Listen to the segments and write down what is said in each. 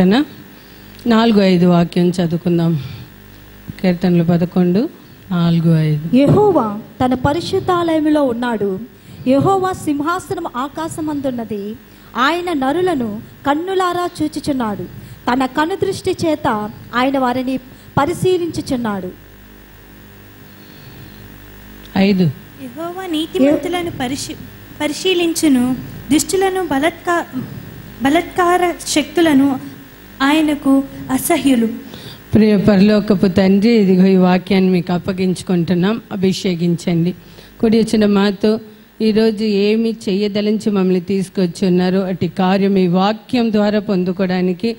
కీర్తన 4:5 వాక్యం చదువుకుందాం. కీర్తనలు 11, 4-5. యెహోవా తన పరిశుద్ధాలయములో ఉన్నాడు. యెహోవా సింహాసనం ఆకాశమందున్నది. ఆయన నరులను కన్నులారా చూచుచున్నాడు. తన కనుదృష్టి చేత ఆయన వారిని పరిశీలించుచున్నాడు. 5. యెహోవా నీతిమంతులను పరిశీలించును. దుష్టులను బలత్కార శక్తులను ఆయనకు అసహ్యులు. ప్రియ పరలోకపు తండ్రి, ఇదిగో ఈ వాక్యాన్ని మీకు అప్పగించుకుంటున్నాం. అభిషేకించండి. కుడి వచ్చిన మాతో ఈరోజు ఏమి చెయ్యదలించి మమ్మల్ని తీసుకొచ్చి ఉన్నారో అటు కార్యం ఈ వాక్యం ద్వారా పొందుకోవడానికి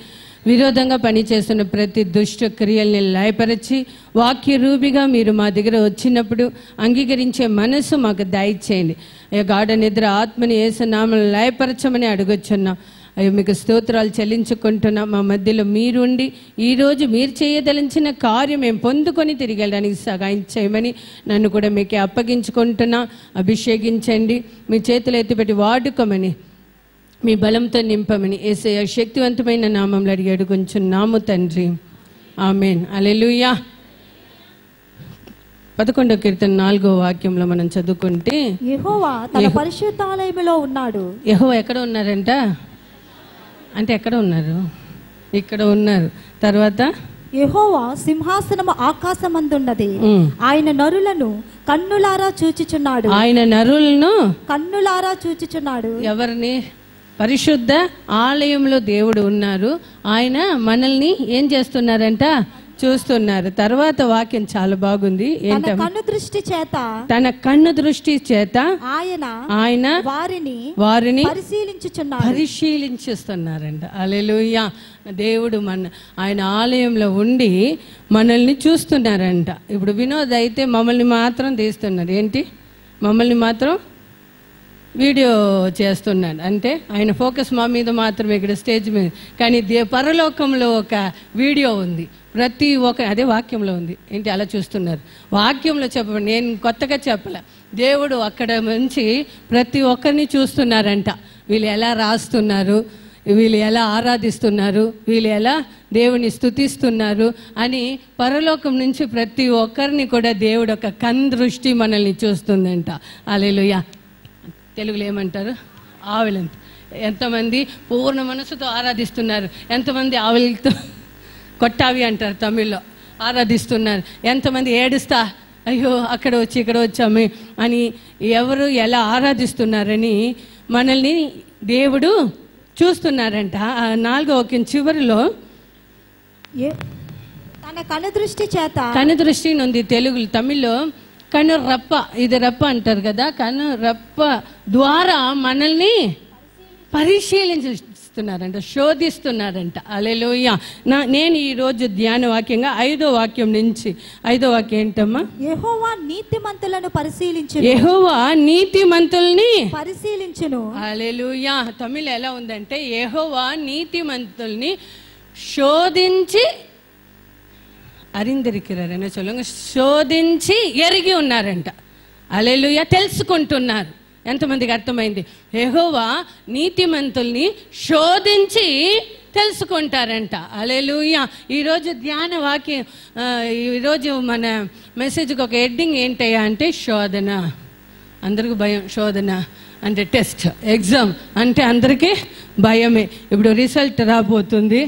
విరోధంగా పనిచేస్తున్న ప్రతి దుష్ట క్రియల్ని లయపరిచి వాక్య రూపిగా మీరు మా దగ్గర వచ్చినప్పుడు అంగీకరించే మనసు మాకు దయచేయండి. గాఢ నిద్ర ఆత్మని యేసు నామములో లయపరచమని అడుగుచున్నాం. అయ్యో మీకు స్తోత్రాలు చెల్లించుకుంటున్నాం. మా మధ్యలో మీరుండి ఈరోజు మీరు చేయదలించిన కార్యం మేము పొందుకొని తిరిగి వెళ్ళడానికి సహాయం చేయమని నన్ను కూడా మీకే అప్పగించుకుంటున్నా. అభిషేకించండి, మీ చేతులు ఎత్తిపెట్టి వాడుకోమని, మీ బలంతో నింపమని యేసయ్య శక్తివంతమైన నామంలో అడిగి అడుగుచున్నాము తండ్రి, ఆమేన్. హల్లెలూయా. 11వ కీర్తన 4వ వాక్యంలో మనం చదువుకుంటే, యెహోవా తన పరిశుద్ధాలయములో ఉన్నాడు. యెహోవా ఎక్కడ ఉన్నారంట? అంటే ఎక్కడ ఉన్నారు? ఇక్కడ ఉన్నారు. తర్వాత యెహోవా సింహాసనము ఆకాశమందున్నది. ఆయన నరులను కన్నులారా చూచుచున్నాడు. ఆయన నరులను కన్నులారా చూచుచున్నాడు. ఎవరిని? పరిశుద్ధ ఆలయంలో దేవుడు ఉన్నారు. ఆయన మనల్ని ఏం చేస్తున్నారంట? చూస్తున్నారు. తర్వాత వాక్యం చాలా బాగుంది. తన కన్ను దృష్టి చేత తన కన్ను దృష్టి చేత ఆయన వారిని పరిశీలించుస్తున్నారంట. హల్లెలూయా. దేవుడు ఆయన ఆలయంలో ఉండి మనల్ని చూస్తున్నారంట. ఇప్పుడు వినోద్ అయితే మమ్మల్ని మాత్రం తీస్తున్నాడు. ఏంటి? మమ్మల్ని మాత్రం వీడియో చేస్తున్నాడు. అంటే ఆయన ఫోకస్ మా మీద మాత్రమే, ఇక్కడ స్టేజ్ మీద. కానీ పరలోకంలో ఒక వీడియో ఉంది. ప్రతి ఒక్క అదే వాక్యంలో ఉంది. ఏంటి అలా చూస్తున్నారు? వాక్యంలో చెప్పండి, నేను కొత్తగా చెప్పలే. దేవుడు అక్కడ నుంచి ప్రతి ఒక్కరిని చూస్తున్నారంట. వీళ్ళు ఎలా రాస్తున్నారు, వీళ్ళు ఎలా ఆరాధిస్తున్నారు, వీళ్ళు ఎలా దేవుని స్తుతిస్తున్నారు అని పరలోకం నుంచి ప్రతి ఒక్కరిని కూడా దేవుడు ఒక కన్దృష్టి మనల్ని చూస్తుందంట. హల్లెలూయా. తెలుగులో ఏమంటారు? ఆవిలంత. ఎంతమంది పూర్ణ మనసుతో ఆరాధిస్తున్నారు, ఎంతమంది ఆవిలతో కొట్టావి అంటారు తమిళ్లో ఆరాధిస్తున్నారు, ఎంతమంది ఏడుస్తా అయ్యో అక్కడ వచ్చి ఇక్కడ వచ్చాము అని ఎవరు ఎలా ఆరాధిస్తున్నారని మనల్ని దేవుడు చూస్తున్నారంట. 4వ వాక్యం చివరిలో తన కనుదృష్టి చేత, కనుదృష్టి ఉంది తెలుగులో. తమిళ్లో కను రప్ప, ఇది రప్ప అంటారు కదా, కను రప్ప ద్వారా మనల్ని పరిశీలిస్తున్నారంట, శోధిస్తున్నారంట. హల్లెలూయా. నేను ఈరోజు ధ్యాన వాక్యంగా 5వ వాక్యం నుంచి, 5వ వాక్యం ఏంటమ్మా? యెహోవా నీతిమంతులను పరిశీలించును. యెహోవా నీతిమంతుల్ని పరిశీలించును. హల్లెలూయా. తమిళ ఎలా ఉందంటే యెహోవా నీతిమంతుల్ని శోధించి அறிந்திருக்கிறார் சொல்லுங்க. శోధించి ఎరిగి ఉన్నారంట. హల్లెలూయా. తెలుసుకుంటున్నారు. ఎంతమందికి అర్థమైంది? యెహోవా నీతిమంతుల్ని శోధించి తెలుసుకుంటారంట. హల్లెలూయా. ఈరోజు ధ్యాన వాక్యం, ఈరోజు మన మెసేజ్కి ఒక హెడ్డింగ్ ఏంటయ్యా అంటే శోధన. అందరికీ భయం. శోధన అంటే టెస్ట్, ఎగ్జామ్ అంటే అందరికీ భయమే. ఇప్పుడు రిజల్ట్ రాబోతుంది.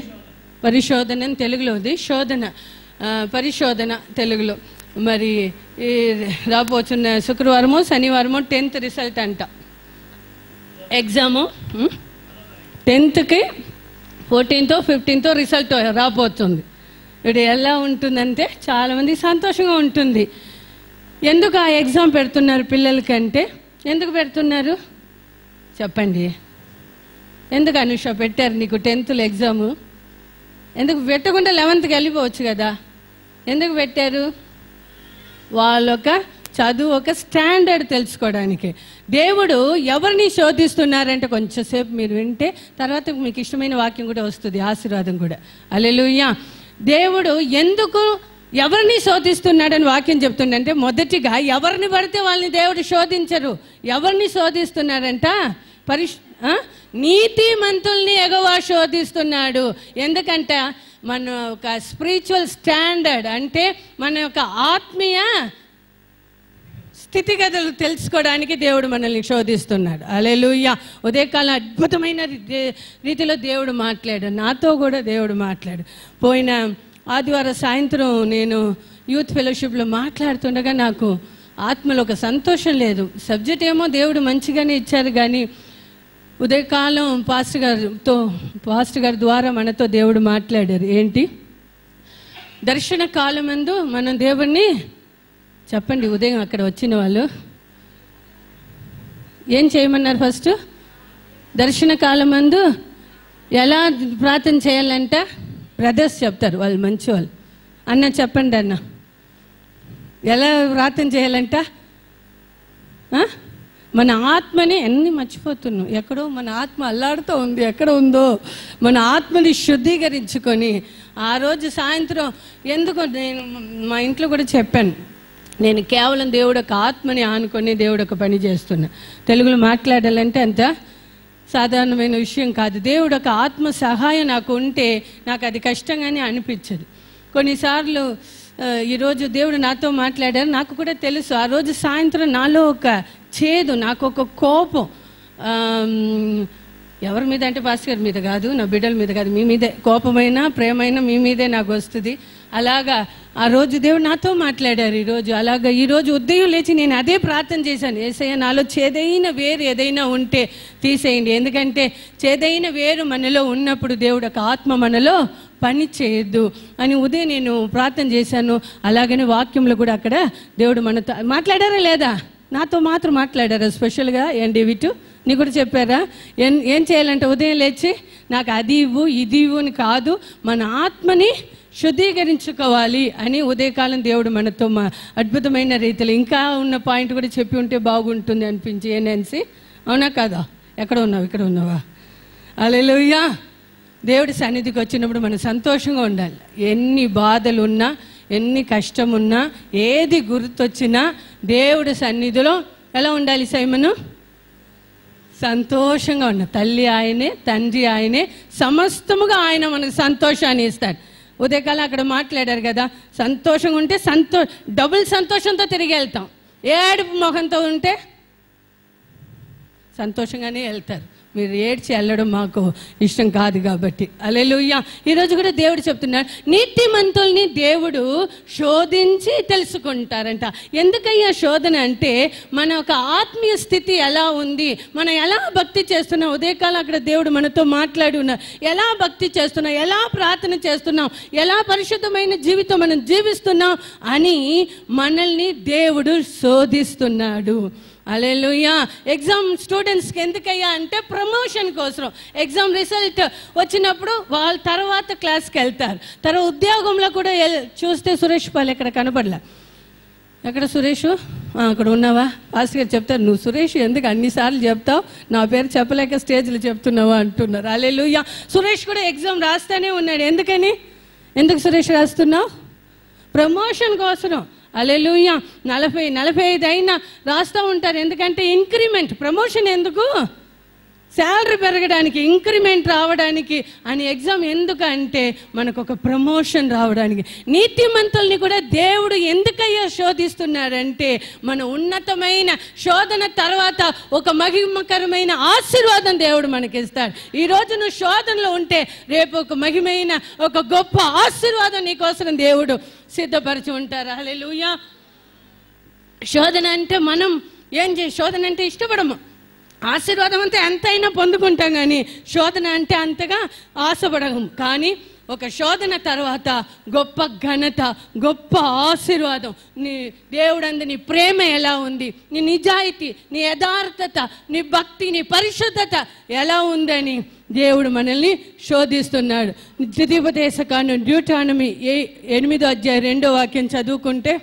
పరిశోధన అని తెలుగులో ఉంది, శోధన పరిశోధన తెలుగులో. మరి రాబోతున్న శుక్రవారమో శనివారమో 10th రిజల్ట్ అంట. Exam 10th 14th 15th result రాబోతుంది. ఇప్పుడు ఎలా ఉంటుందంటే చాలామంది సంతోషంగా ఉంటుంది. ఎందుకు ఆ ఎగ్జామ్ పెడుతున్నారు పిల్లలకంటే? ఎందుకు పెడుతున్నారు చెప్పండి? ఎందుకు అనుష పెట్టారు నీకు 10th ఎగ్జాము? ఎందుకు పెట్టకుండా 11th వెళ్ళిపోవచ్చు కదా? ఎందుకు పెట్టారు? వాళ్ళొక చదువు, ఒక స్టాండర్డ్ తెలుసుకోవడానికి. దేవుడు ఎవరిని శోధిస్తున్నారంటే కొంచెంసేపు మీరు వింటే తర్వాత మీకు ఇష్టమైన వాక్యం కూడా వస్తుంది, ఆశీర్వాదం కూడా. హల్లెలూయా. దేవుడు ఎందుకు ఎవరిని శోధిస్తున్నాడని వాక్యం చెప్తుండంటే, మొదటిగా ఎవరిని పడితే వాళ్ళని దేవుడు శోధించరు. ఎవరిని శోధిస్తున్నాడంట? నీతిమంతుల్ని యెహోవా శోధిస్తున్నాడు. ఎందుకంటే మన ఒక స్పిరిచువల్ స్టాండర్డ్ అంటే మన యొక్క ఆత్మీయ స్థితిగతులు తెలుసుకోవడానికి దేవుడు మనల్ని శోధిస్తున్నాడు. హల్లెలూయా. ఉదయకాలం అద్భుతమైన రీతిలో దేవుడు మాట్లాడాడు, నాతో కూడా దేవుడు మాట్లాడు. పోయిన ఆదివారం సాయంత్రం నేను యూత్ ఫెలోషిప్లో మాట్లాడుతుండగా నాకు ఆత్మలో ఒక సంతోషం లేదు. సబ్జెక్ట్ ఏమో దేవుడు మంచిగానే ఇచ్చారు, కానీ ఉదయకాలం పాస్టర్ గారి ద్వారా మనతో దేవుడు మాట్లాడారు. ఏంటి? దర్శన కాలమందు మనం దేవుణ్ణి చెప్పండి. ఉదయం అక్కడ వచ్చిన వాళ్ళు ఏం చేయమన్నారు? ఫస్ట్ దర్శన కాలమందు ఎలా ప్రార్థన చేయాలంట బ్రదర్స్ చెప్తారు, వాళ్ళు మంచి వాళ్ళు. అన్న చెప్పండి అన్న, ఎలా ప్రార్థన చేయాలంట? మన ఆత్మని అన్ని మర్చిపోతున్నాం. ఎక్కడో మన ఆత్మ అల్లాడుతూ ఉంది. ఎక్కడ ఉందో మన ఆత్మని శుద్ధీకరించుకొని ఆ రోజు సాయంత్రం ఎందుకు నేను మా ఇంట్లో కూడా చెప్పాను, నేను కేవలం దేవుడు ఒక ఆత్మని ఆనుకొని దేవుడు ఒక పని చేస్తున్నా. తెలుగులో మాట్లాడాలంటే అంత సాధారణమైన విషయం కాదు. దేవుడు ఒక ఆత్మ సహాయం నాకు ఉంటే నాకు అది కష్టంగానే అనిపించదు. కొన్నిసార్లు ఈరోజు దేవుడు నాతో మాట్లాడారు, నాకు కూడా తెలుసు. ఆ రోజు సాయంత్రం నాలో ఒక చేదు, నాకు ఒక కోపం, ఎవరి మీద అంటే పాస్టర్ గారి మీద కాదు, నా బిడ్డల మీద కాదు, మీ మీదే కోపమైనా ప్రేమైనా మీ మీదే నాకు వస్తుంది. అలాగా ఆ రోజు దేవుడు నాతో మాట్లాడారు. ఈరోజు ఉదయం లేచి నేను అదే ప్రార్థన చేశాను, యేసయ్య నాలో చేదైన వేరు ఏదైనా ఉంటే తీసేయండి. ఎందుకంటే చేదైన వేరు మనలో ఉన్నప్పుడు దేవుడు ఒక ఆత్మ మనలో పని చేయొద్దు అని ఉదయం నేను ప్రార్థన చేశాను. అలాగనే వాక్యంలో కూడా అక్కడ దేవుడు మనతో మాట్లాడారా లేదా? నాతో మాత్రం మాట్లాడారా స్పెషల్గా? డేవిడ్ నీకు కూడా చెప్పారా? ఏం చేయాలంటే ఉదయం లేచి నాకు అది ఇవ్వు ఇది ఇవ్వు అని కాదు, మన ఆత్మని శుద్ధీకరించుకోవాలి అని ఉదయకాలం దేవుడు మనతో అద్భుతమైన రీతిలో ఇంకా ఉన్న పాయింట్ కూడా చెప్పి ఉంటే బాగుంటుంది అనిపించి. ఏనెన్సి అవునా కాదా? ఎక్కడ ఉన్నావు? ఇక్కడ ఉన్నావా? హల్లెలూయా. దేవుడి సన్నిధికి వచ్చినప్పుడు మనం సంతోషంగా ఉండాలి. ఎన్ని బాధలు ఉన్నా, ఎన్ని కష్టం ఉన్నా, ఏది గుర్తొచ్చినా దేవుడి సన్నిధిలో ఎలా ఉండాలి సైమను? సంతోషంగా ఉన్న తల్లి ఆయనే, తండ్రి ఆయనే, సమస్తముగా ఆయన మనకు సంతోషాన్ని ఇస్తాడు. ఉదయకాలం అక్కడ మాట్లాడారు కదా, సంతోషంగా ఉంటే డబుల్ సంతోషంతో తిరిగి వెళ్తాం. ఏడుపు మొహంతో ఉంటే సంతోషంగానే వెళ్తారు. మీరు ఏడ్చి వెళ్ళడం మాకు ఇష్టం కాదు కాబట్టి. హల్లెలూయా. ఈరోజు కూడా దేవుడు చెప్తున్నాడు, నీతిమంతుల్ని దేవుడు శోధించి తెలుసుకుంటారంట. ఎందుకయ్యా శోధన అంటే మన ఒక ఆత్మీయ స్థితి ఎలా ఉంది, మనం ఎలా భక్తి చేస్తున్నాం. ఉదయకాలం అక్కడ దేవుడు మనతో మాట్లాడి ఉన్నారు, ఎలా భక్తి చేస్తున్నాం, ఎలా ప్రార్థన చేస్తున్నాం, ఎలా పరిశుద్ధమైన జీవితం మనం జీవిస్తున్నాం అని మనల్ని దేవుడు శోధిస్తున్నాడు. హల్లెలూయా. ఎగ్జామ్ స్టూడెంట్స్కి ఎందుకయ్యా అంటే ప్రమోషన్ కోసం. ఎగ్జామ్ రిజల్ట్ వచ్చినప్పుడు వాళ్ళ తర్వాత క్లాస్కి వెళ్తారు. తర్వాత ఉద్యోగంలో కూడా చూస్తే సురేష్ పాల్ ఎక్కడ కనపడలే. ఎక్కడ సురేష్? అక్కడ ఉన్నావా? పాస్టర్ గారు చెప్తారు, నువ్వు సురేష్ ఎందుకు అన్నిసార్లు చెప్తావు, నా పేరు చెప్పలేక స్టేజ్లో చెప్తున్నావా అంటున్నారు. హల్లెలూయా. సురేష్ కూడా ఎగ్జామ్ రాస్తూనే ఉన్నాడు. ఎందుకు సురేష్ రాస్తున్నావు? ప్రమోషన్ కోసం. హల్లెలూయా. 40-45 అయినా రాస్తూ ఉంటారు. ఎందుకంటే ఇంక్రిమెంట్, ప్రమోషన్ ఎందుకు? శాలరీ పెరగడానికి, ఇంక్రిమెంట్ రావడానికి అని. ఎగ్జామ్ ఎందుకంటే మనకు ఒక ప్రమోషన్ రావడానికి. నీతిమంతుల్ని కూడా దేవుడు ఎందుకయ్యా శోధిస్తున్నాడంటే మన ఉన్నతమైన శోధన తర్వాత ఒక మహిమకరమైన ఆశీర్వాదం దేవుడు మనకి ఇస్తాడు. ఈరోజు నువ్వు శోధనలో ఉంటే రేపు ఒక మహిమైన ఒక గొప్ప ఆశీర్వాదం నీకోసం దేవుడు సిద్ధపరిచి ఉంటారు. హల్లెలూయా. శోధన అంటే మనం శోధన అంటే ఇష్టపడము. ఆశీర్వాదం అంతే ఎంతైనా పొందుకుంటాం, కానీ శోధన అంటే అంతగా ఆశపడము. కానీ ఒక శోధన తర్వాత గొప్ప ఘనత, గొప్ప ఆశీర్వాదం. నీ దేవుడందు నీ ప్రేమ ఎలా ఉంది, నీ నిజాయితీ, నీ యథార్థత, నీ భక్తి, నీ పరిశుద్ధత ఎలా ఉందని దేవుడు మనల్ని శోధిస్తున్నాడు. ద్వితీయోపదేశకాండం డ్యూటానమీ 8వ అధ్యాయం 2వ వాక్యం చదువుకుంటే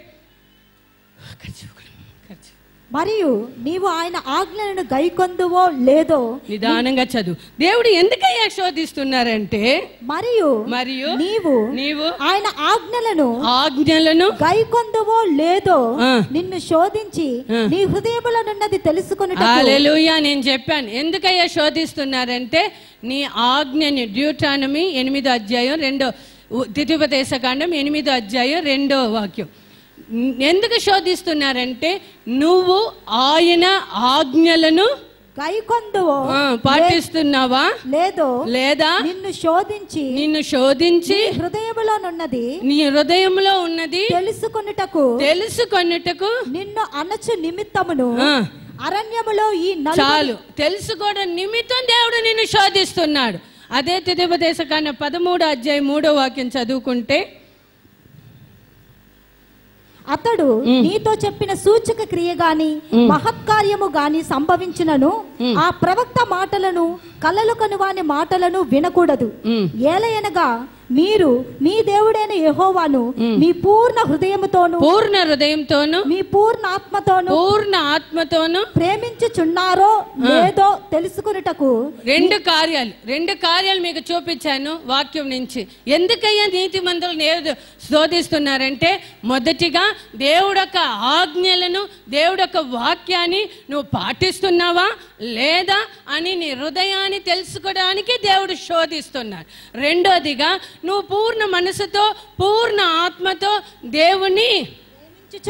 మరియు నీవు ఆయన ఆజ్ఞలను గైకొందువో లేదో. నిదానంగా చదువు. దేవుడు ఎందుకయ్యా శోధిస్తున్నారంటే మరియు నీవు ఆయన ఆజ్ఞలను గైకొందువో లేదో నిన్ను శోధించి నీ హృదయములనున్నది తెలుసుకొనుటకు. హల్లెలూయా. నేను చెప్పాను ఎందుకయ్యా శోధిస్తున్నారంటే నీ ఆజ్ఞని. డ్యూట్రానమీ 8వ అధ్యాయం 2 ద్వితీయోపదేశకాండం 8వ అధ్యాయం 2వ వాక్యం. ఎందుకు శోధిస్తున్నారంటే నువ్వు ఆయన ఆజ్ఞలను గైకొందువో పాటిస్తున్నావా లేదా నిన్ను శోధించి నీ హృదయంలో ఉన్నది తెలుసుకొనుటకు నిన్ను అనచు నిమిత్తమును అరణ్యములో ఈ చాలు తెలుసుకోవడం నిమిత్తం దేవుడు నిన్ను శోధిస్తున్నాడు. అదే ద్వితీయోపదేశకాండం 13వ అధ్యాయం 3వ వాక్యం చదువుకుంటే, అతడు నీతో చెప్పిన సూచక క్రియ గాని మహత్కార్యము గాని సంభవించినను ఆ ప్రవక్త మాటలను కలలు కనువాని మాటలను వినకూడదు. ఏలయనగా మీరు మీ దేవుడైన యెహోవాను మీ పూర్ణ హృదయముతోను మీ పూర్ణ ఆత్మతోను ప్రేమించుచున్నారో లేదో తెలుసుకొనుటకు. రెండు కార్యాలు మీకు చూపించాను వాక్యం నుంచి. ఎందుకయ్యా నీతిమంతులు శోధిస్తున్నారంటే, మొదటిగా దేవుడొక్క ఆజ్ఞలను దేవుడొక్క వాక్యాన్ని నువ్వు పాటిస్తున్నావా లేదా అని నీ హృదయాన్ని తెలుసుకోవడానికి దేవుడు శోధిస్తున్నాడు. రెండోదిగా నువ్వు పూర్ణ మనసుతో పూర్ణ ఆత్మతో దేవుని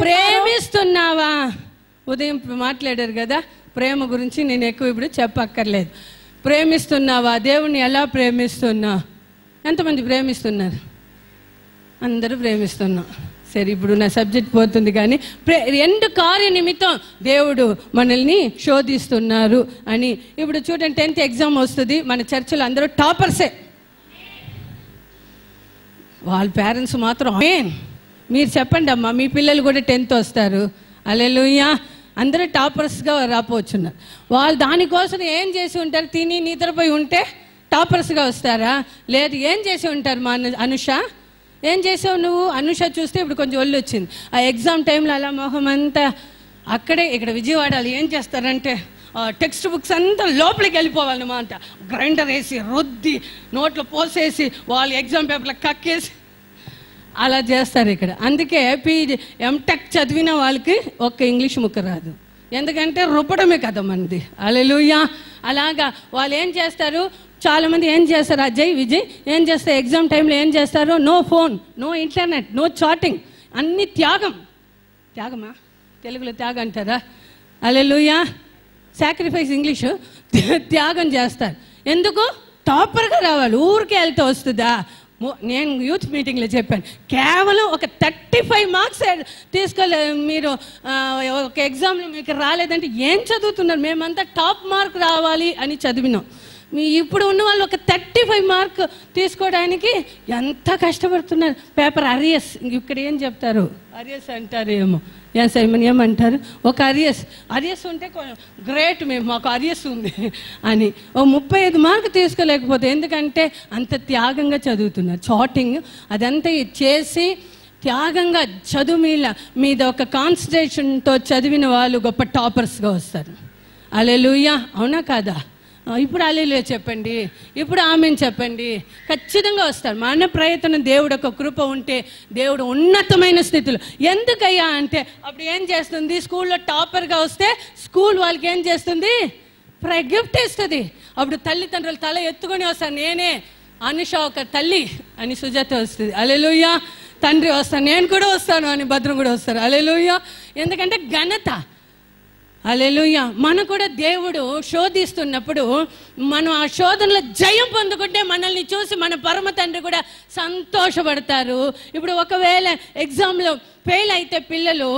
ప్రేమిస్తున్నావా. ఉదయం మాట్లాడారు కదా ప్రేమ గురించి, నేను ఎక్కువ ఇప్పుడు చెప్పక్కర్లేదు. ప్రేమిస్తున్నావా? దేవుణ్ణి ఎలా ప్రేమిస్తున్నా? ఎంతమంది ప్రేమిస్తున్నారు? అందరూ ప్రేమిస్తున్నాం. సరే, ఇప్పుడు నా సబ్జెక్ట్ పోతుంది కానీ రెండు కార్య నిమిత్తం దేవుడు మనల్ని శోధిస్తున్నారు అని. ఇప్పుడు చూడండి, 10th ఎగ్జామ్ వస్తుంది. మన చర్చిలో అందరూ టాపర్సే. వాళ్ళ పేరెంట్స్ మాత్రం మీరు చెప్పండి అమ్మా, మీ పిల్లలు కూడా 10th వస్తారు. హల్లెలూయా. అందరూ టాపర్స్గా రాపోవచ్చున్నారు. వాళ్ళు దానికోసం ఏం చేసి ఉంటారు? తిని నిద్రపోయి ఉంటే టాపర్స్గా వస్తారా? లేదు, ఏం చేసి ఉంటారు? మా అనుష ఏం చేసావు నువ్వు? అనుష చూస్తే ఇప్పుడు కొంచెం ఒళ్ళు వచ్చింది. ఆ ఎగ్జామ్ టైంలో అలా మొహం అంతా అక్కడే. ఇక్కడ విజయవాడలో ఏం చేస్తారంటే టెక్స్ట్ బుక్స్ అంతా లోపలికి వెళ్ళిపోవాలన్నమాట. గ్రైండర్ వేసి రుద్ది నోట్లో పోసేసి వాళ్ళు ఎగ్జామ్ పేపర్లో కక్కేసి అలా చేస్తారు ఇక్కడ. అందుకే ఎంటెక్ చదివిన వాళ్ళకి ఒక్క ఇంగ్లీష్ ముక్క రాదు. ఎందుకంటే రుబ్బడమే కదా మనది. హల్లెలూయా. అలాగా వాళ్ళు ఏం చేస్తారు? చాలామంది ఏం చేస్తారు? అజయ్ విజయ్ ఏం చేస్తారు? ఎగ్జామ్ టైంలో ఏం చేస్తారు? No phone, no internet, no chatting, అన్ని త్యాగమా తెలుగులో త్యాగం అంటారా? హల్లెలూయా. Sacrifice English. త్యాగం చేస్తారు. ఎందుకు? టాపర్గా రావాలి. ఊరికే వెళ్తే వస్తుందా? నేను యూత్ మీటింగ్లో చెప్పాను, కేవలం ఒక 35 మార్క్స్ తీసుకోలే మీరు ఒక ఎగ్జామ్లో మీకు రాలేదంటే ఏం చదువుతున్నారు? మేమంతా టాప్ మార్క్ రావాలి అని చదివినాం. ఇప్పుడు ఉన్న వాళ్ళు ఒక 35 మార్క్ తీసుకోవడానికి ఎంత కష్టపడుతున్నారు. పేపర్ అరియస్, ఇక్కడ ఏం చెప్తారు? అరియస్ అంటారు ఏమో. సైమన్ ఏమంటారు? ఒక అరియస్ ఉంటే గ్రేట్, మాకు అరియస్ ఉంది అని. ఓ 35 మార్కు తీసుకోలేకపోతే, ఎందుకంటే అంత త్యాగంగా చదువుతున్నారు. చాటింగ్ అదంతా చేసి త్యాగంగా చదువు మీద ఒక కాన్సన్ట్రేషన్తో చదివిన వాళ్ళు గొప్ప టాపర్స్గా వస్తారు. హల్లెలూయా. అవునా కాదా? ఇప్పుడు హల్లెలూయా చెప్పండి, ఇప్పుడు ఆమేన్ చెప్పండి. ఖచ్చితంగా వస్తారు. మన ప్రయత్నం, దేవుడు ఒక కృప ఉంటే దేవుడు ఉన్నతమైన స్థితిలో. ఎందుకయ్యా అంటే అప్పుడు ఏం చేస్తుంది? స్కూల్లో టాపర్గా వస్తే స్కూల్ వాళ్ళకి ఏం చేస్తుంది? గిఫ్ట్ ఇస్తుంది. అప్పుడు తల్లిదండ్రులు తల ఎత్తుకొని వస్తారు. నేనే అనుష ఒక తల్లి అని సుజాత వస్తుంది. హల్లెలూయా. తండ్రి వస్తాను, నేను కూడా వస్తాను అని భద్రం కూడా వస్తారు. హల్లెలూయా. ఎందుకంటే ఘనత. హల్లెలూయా. మనం కూడా దేవుడు శోధిస్తున్నప్పుడు మనం ఆ శోధనలో జయం పొందుకుంటే మనల్ని చూసి మన పరమ తండ్రి కూడా సంతోషపడతారు. ఇప్పుడు ఒకవేళ ఎగ్జామ్లో ఫెయిల్ అయితే పిల్లలు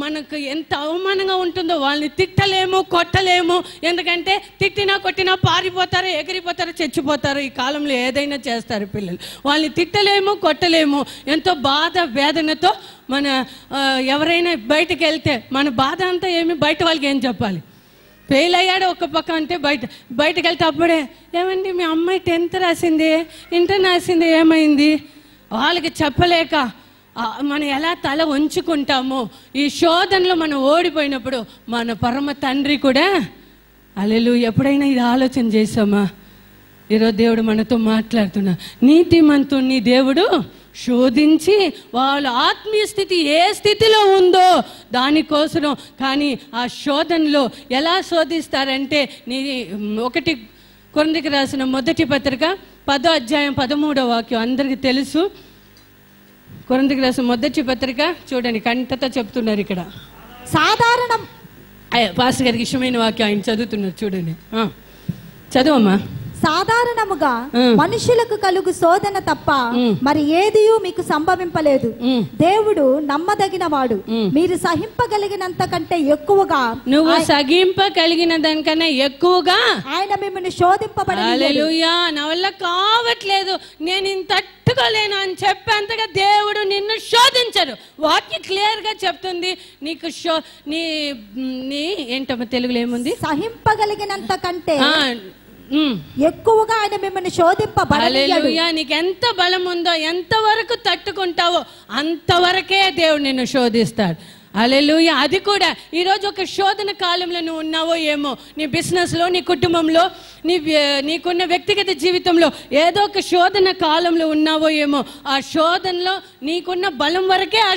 మనకు ఎంత అవమానంగా ఉంటుందో. వాళ్ళని తిట్టలేము, కొట్టలేము. ఎందుకంటే తిట్టినా కొట్టినా పారిపోతారు, ఎగిరిపోతారు, చచ్చిపోతారు. ఈ కాలంలో ఏదైనా చేస్తారు పిల్లలు. వాళ్ళని తిట్టలేము, కొట్టలేము. ఎంతో బాధ వేదనతో మన ఎవరైనా బయటకు వెళ్తే మన బాధ అంతా ఏమి బయట వాళ్ళకి ఏం చెప్పాలి? ఫెయిల్ అయ్యాడు ఒక పక్క అంటే బయటకు వెళ్తే అప్పుడే ఏమండి మీ అమ్మాయి 10th రాసింది, ఇంటర్ రాసింది, ఏమైంది? వాళ్ళకి చెప్పలేక మనం ఎలా తల వంచుకుంటామో ఈ శోధనలో మనం ఓడిపోయినప్పుడు మన పరమ తండ్రి కూడా హల్లెలూయా. ఎప్పుడైనా ఇది ఆలోచన చేసామా? ఈరోజు దేవుడు మనతో మాట్లాడుతున్నా. నీతిమంతుణ్ణి దేవుడు శోధించి వాళ్ళ ఆత్మీయ స్థితి ఏ స్థితిలో ఉందో దానికోసం, కానీ ఆ శోధనలో ఎలా శోధిస్తారంటే 1 కొరింథీయులకు రాసిన మొదటి పత్రిక 10వ అధ్యాయం 13వ వాక్యం అందరికీ తెలుసు. కొరింథీయులకు రాసిన మొదటి పత్రిక చూడండి, కంటతో చెప్తున్నారు ఇక్కడ. సాధారణం పాస్టర్ గారికి ఇష్టమైన వాక్యం ఆయన చదువుతున్నారు, చూడండి. చదువమ్మా. సాధారణముగా మనుషులకు కలుగు శోధన తప్ప మరి ఏదియూ మీకు సంభవింపలేదు. దేవుడు నమ్మదగిన వాడు. మీరు సహింపగలిగినంత కంటే ఎక్కువగా, నువ్వు సహింపగలిగిన దానికన్నా ఎక్కువగా ఆయన మిమ్మల్ని శోధింపబడి, హల్లెలూయా, నా వల్ల కావట్లేదు, నేను ఇంత తట్టుకోలేను అని చెప్పేంతగా దేవుడు నిన్ను శోధించడు. వాక్యం క్లియర్ గా చెప్తుంది. నీకు నీ ఏంటమ్మా తెలుగులో ఏముంది? సహింపగలిగినంత కంటే ఎక్కువగా ఆయన మిమ్మల్ని శోధింపబడి, హల్లెలూయా, నీకు ఎంత బలం ఉందో, ఎంత వరకు తట్టుకుంటావో అంతవరకే దేవుడు నిన్ను శోధిస్తాడు. హల్లెలూయా. అది కూడా ఈరోజు ఒక శోధన కాలంలో నువ్వు ఉన్నావో ఏమో, నీ బిజినెస్లో, నీ కుటుంబంలో, నీకున్న వ్యక్తిగత జీవితంలో ఏదో ఒక శోధన కాలంలో ఉన్నావో ఏమో. ఆ శోధనలో నీకున్న బలం వరకే ఆ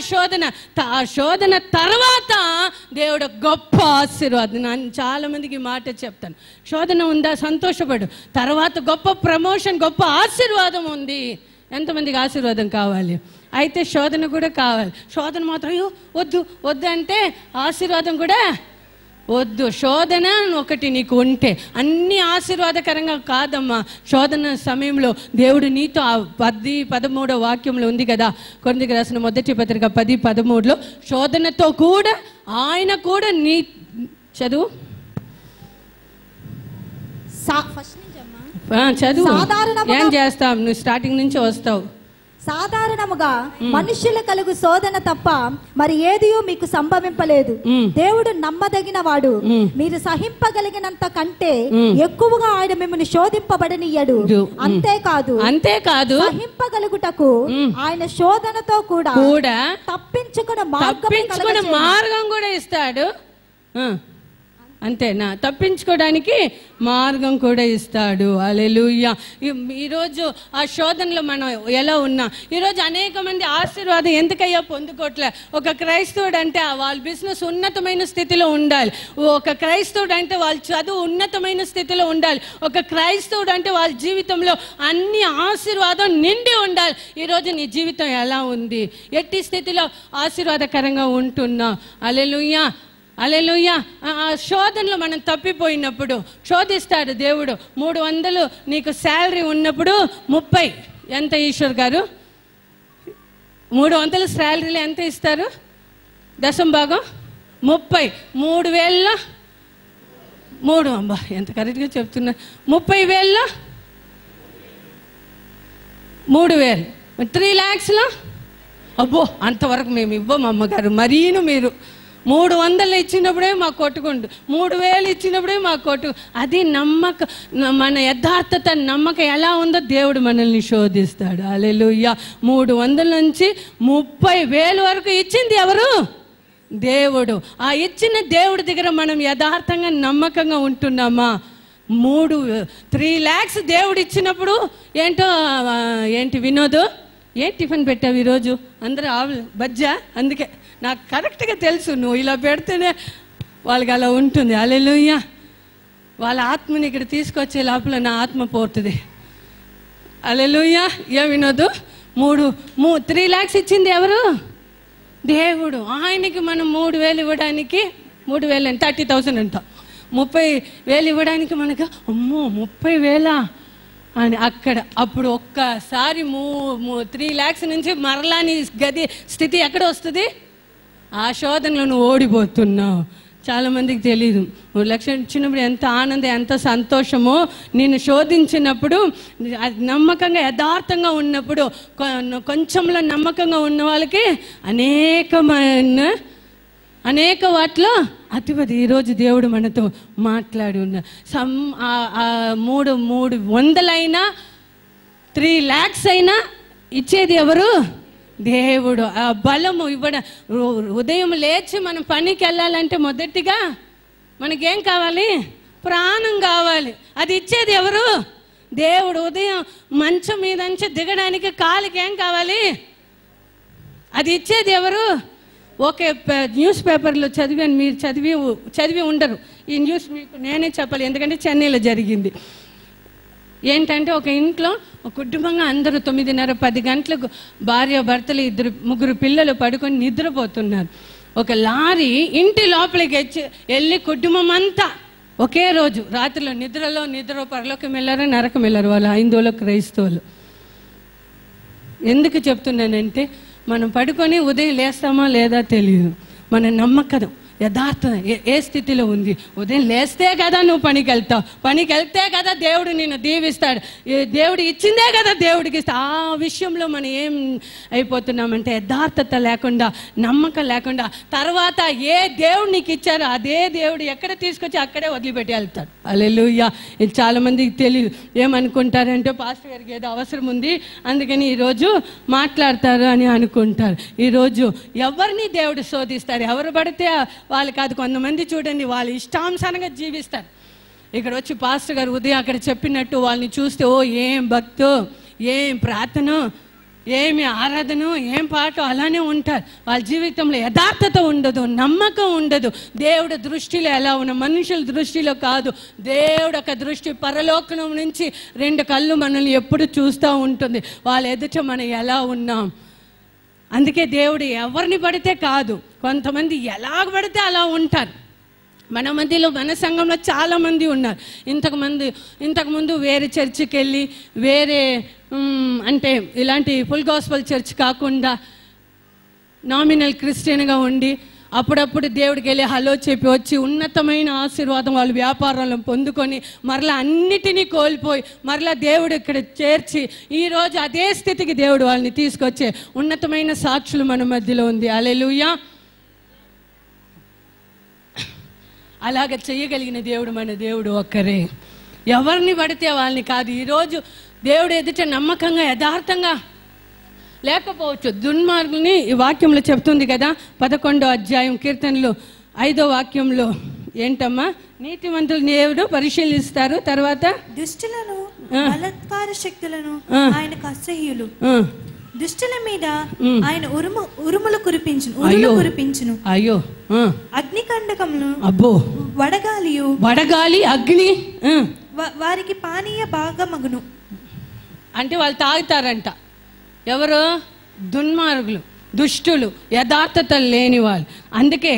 శోధన తర్వాత దేవుడు గొప్ప ఆశీర్వాదం. నేను చాలా మందికి మాట చెప్తాను, శోధన ఉందా సంతోషపడు, తర్వాత గొప్ప ప్రమోషన్, గొప్ప ఆశీర్వాదం ఉంది. ఎంతమందికి ఆశీర్వాదం కావాలి? అయితే శోధన కూడా కావాలి. శోధన మాత్రం అయ్యో వద్దు వద్దు అంటే ఆశీర్వాదం కూడా వద్దు. శోధన ఒకటి నీకు ఉంటే అన్ని ఆశీర్వాదకరంగా కాదమ్మా. శోధన సమయంలో దేవుడు నీతో 10-13 వాక్యంలో ఉంది కదా, కొరింథీయులకు రాసిన మొదటి పత్రిక 10-13లో శోధనతో కూడా ఆయన కూడా నీ చదువు చదువు. ఏం చేస్తావు నువ్వు? స్టార్టింగ్ నుంచి వస్తావు. సాధారణముగా మనుష్యుల కలుగు శోధన తప్ప మరి ఏదియూ మీకు సంభవింపలేదు. దేవుడు నమ్మదగిన వాడు. మీరు సహింపగలిగినంత కంటే ఎక్కువగా ఆయన మిమ్మల్ని శోధింపబడనియ్యడు. అంతేకాదు సహింపగలుగుటకు ఆయన శోధనతో కూడా తప్పించుకునే మార్గం కూడా ఇస్తాడు. అంతేనా? తప్పించుకోవడానికి మార్గం కూడా ఇస్తాడు. హల్లెలూయా. ఈరోజు ఆ శోధనలో మనం ఎలా ఉన్నా, ఈరోజు అనేక మంది ఆశీర్వాదం ఎందుకయ్యా పొందుకోవట్లే? ఒక క్రైస్తవుడు అంటే వాళ్ళ బిజినెస్ ఉన్నతమైన స్థితిలో ఉండాలి. ఒక క్రైస్తవుడు అంటే వాళ్ళ చదువు ఉన్నతమైన స్థితిలో ఉండాలి. ఒక క్రైస్తవుడు అంటే వాళ్ళ జీవితంలో అన్ని ఆశీర్వాదం నిండి ఉండాలి. ఈరోజు నీ జీవితం ఎలా ఉంది? ఎట్టి స్థితిలో ఆశీర్వాదకరంగా ఉంటున్నా? హల్లెలూయా, హల్లెలూయా. శోధనలో మనం తప్పిపోయినప్పుడు శోధిస్తాడు దేవుడు. 300 నీకు శాలరీ ఉన్నప్పుడు 30 ఎంత ఈశ్వర్ గారు? 300 శాలరీలో ఎంత ఇస్తారు? దశం భాగం 30. 3,000లో 3 అబ్బా ఎంత కరెక్ట్గా చెప్తున్నా. 30,000లో 3,000. 3 lakhsలో అబ్బో అంతవరకు మేము ఇవ్వము అమ్మగారు, మరీను మీరు 300 ఇచ్చినప్పుడే మాకు కొట్టుకుంటు, 3,000 ఇచ్చినప్పుడే మాకు కొట్టు. అది నమ్మకం. మన యథార్థత నమ్మకం ఎలా ఉందో దేవుడు మనల్ని శోధిస్తాడు. హల్లెలూయా. 300 నుంచి 30,000 వరకు ఇచ్చింది ఎవరు? దేవుడు. ఆ ఇచ్చిన దేవుడి దగ్గర మనం యథార్థంగా నమ్మకంగా ఉంటున్నామా? 3 lakhs దేవుడు ఇచ్చినప్పుడు ఏంటి వినోద్, ఏం టిఫిన్ పెట్టావు ఈరోజు? అందరూ బజ్జా. అందుకే నాకు కరెక్ట్గా తెలుసు, నువ్వు ఇలా పెడితేనే వాళ్ళకి అలా ఉంటుంది. హల్లెలూయా. వాళ్ళ ఆత్మని ఇక్కడ తీసుకొచ్చే లోపల నా ఆత్మ పోతుంది. హల్లెలూయా. ఏ వినోదు? 3 lakhs ఇచ్చింది ఎవరు? దేవుడు. ఆయనకి మనం 3,000 ఇవ్వడానికి, 3,000 30,000 అంట, 30,000 ఇవ్వడానికి మనకు అమ్మో 30,000 అని అక్కడ. అప్పుడు ఒక్కసారి 3 lakhs నుంచి మరలా నీ గది స్థితి ఎక్కడ వస్తుంది? ఆ శోధనలో నువ్వు ఓడిపోతున్నావు. చాలామందికి తెలియదు. 3 lakhs ఇచ్చినప్పుడు ఎంత ఆనందం, ఎంత సంతోషమో. నిన్ను శోధించినప్పుడు నమ్మకంగా యథార్థంగా ఉన్నప్పుడు, కొంచెంలో నమ్మకంగా ఉన్న వాళ్ళకి అనేక వాటిలో అతిపది. ఈరోజు దేవుడు మనతో మాట్లాడి ఉన్న 300 అయినా 3 lakhs అయినా ఇచ్చేది ఎవరు? దేవుడు ఆ బలము ఇవ్వడం. ఉదయం లేచి మనం పనికి వెళ్ళాలంటే మొదటిగా మనకేం కావాలి? ప్రాణం కావాలి. అది ఇచ్చేది ఎవరు? దేవుడు. ఉదయం మంచం మీద నుంచి దిగడానికి కాలికి ఏం కావాలి? అది ఇచ్చేది ఎవరు? ఓకే, న్యూస్ పేపర్లో చదివాను, మీరు చదివి ఉండరు ఈ న్యూస్. మీకు నేనే చెప్పాలి, ఎందుకంటే చెన్నైలో జరిగింది. ఏంటంటే ఒక ఇంట్లో ఒక కుటుంబంగా అందరూ 9:30-10 గంటలకు భార్య భర్తలు 2-3 పిల్లలు పడుకొని నిద్రపోతున్నారు. ఒక లారీ ఇంటి లోపలికి వెళ్ళి కుటుంబం అంతా ఒకే రోజు రాత్రిలో నిద్ర పరలోకం వెళ్ళారు, నరకం వెళ్ళారు వాళ్ళు, హైందవులు క్రైస్తవులు. ఎందుకు చెప్తున్నానంటే మనం పడుకొని ఉదయం లేస్తామా లేదా తెలియదు. మన నమ్మకం యథార్థ ఏ స్థితిలో ఉంది? ఉదయం లేస్తే కదా నువ్వు పనికి వెళ్తావు, పనికి వెళ్తే కదా దేవుడు నిన్ను దీవిస్తాడు, దేవుడు ఇచ్చిందే కదా దేవుడికి ఇస్తా. ఆ విషయంలో మనం ఏం అయిపోతున్నామంటే యథార్థత లేకుండా, నమ్మకం లేకుండా, తర్వాత ఏ దేవుడు నీకు ఇచ్చారో అదే దేవుడు ఎక్కడ తీసుకొచ్చి అక్కడే వదిలిపెట్టి వెళ్తాడు. హల్లెలూయా. ఇది చాలామందికి తెలియదు. ఏమనుకుంటారంటే పాస్టర్ గారికి ఏదో అవసరం ఉంది అందుకని ఈరోజు మాట్లాడతారు అని అనుకుంటారు. ఈరోజు ఎవరిని దేవుడు శోధిస్తాడు? ఎవరు పడితే వాళ్ళు కాదు. కొంతమంది చూడండి వాళ్ళ ఇష్టానుసారంగా జీవిస్తారు. ఇక్కడ వచ్చి పాస్టర్ గారు ఉదయం అక్కడ చెప్పినట్టు వాళ్ళని చూస్తే ఓ ఏం భక్తో, ఏం ప్రార్థన, ఏమి ఆరాధన, ఏం పాట, అలానే ఉంటారు. వాళ్ళ జీవితంలో యథార్థత ఉండదు, నమ్మకం ఉండదు. దేవుడు దృష్టిలో ఎలా ఉన్న మనుషుల దృష్టిలో కాదు. దేవుడు ఒక దృష్టి పరలోకం నుంచి 2 కళ్ళు మనల్ని ఎప్పుడు చూస్తూ ఉంటుంది. వాళ్ళ ఎదుట మనం ఎలా ఉన్నాం. అందుకే దేవుడు ఎవరిని పడితే కాదు, కొంతమంది ఎలాగ పడితే అలా ఉంటారు. మన మధ్యలో మన సంఘంలో చాలామంది ఉన్నారు. ఇంతకుముందు వేరే చర్చికి వెళ్ళి వేరే అంటే ఇలాంటి ఫుల్ గాస్పల్ చర్చ్ కాకుండా నామినల్ క్రిస్టియన్గా ఉండి అప్పుడప్పుడు దేవుడికి వెళ్ళి హలో చెప్పి వచ్చి ఉన్నతమైన ఆశీర్వాదం వాళ్ళు వ్యాపారాలను పొందుకొని మరలా అన్నిటినీ కోల్పోయి మరలా దేవుడు ఇక్కడ చేర్చి ఈరోజు అదే స్థితికి దేవుడు వాళ్ళని తీసుకొచ్చే ఉన్నతమైన సాక్షులు మన మధ్యలో ఉంది. హల్లెలూయా. అలాగ చేయగలిగిన దేవుడు మన దేవుడు ఒక్కరే. ఎవరిని పడితే వాళ్ళని కాదు. ఈరోజు దేవుడు ఎదుట నమ్మకంగా యథార్థంగా లేకపోవచ్చు. దుర్మార్గుల్ని ఈ వాక్యంలో చెప్తుంది కదా, 11వ అధ్యాయం కీర్తనలు 5వ వాక్యంలో ఏంటమ్మా? నీతిమంతులు దేవుడు పరిశీలిస్తారు, తర్వాత దుష్టులను బలాత్కార శక్తులను ఆయనకు అసహ్యులు. దుష్టుల మీద ఆయన ఉరుములు కురిపించును. అయ్యో అగ్నికండకములు, అబ్బో వడగాలి అగ్ని వారికి పానీయ భాగమగును. అంటే వాళ్ళు తాగుతారంట. ఎవరు? దుర్మార్గులు, దుష్టులు, యథార్థత లేని వాళ్ళు. అందుకే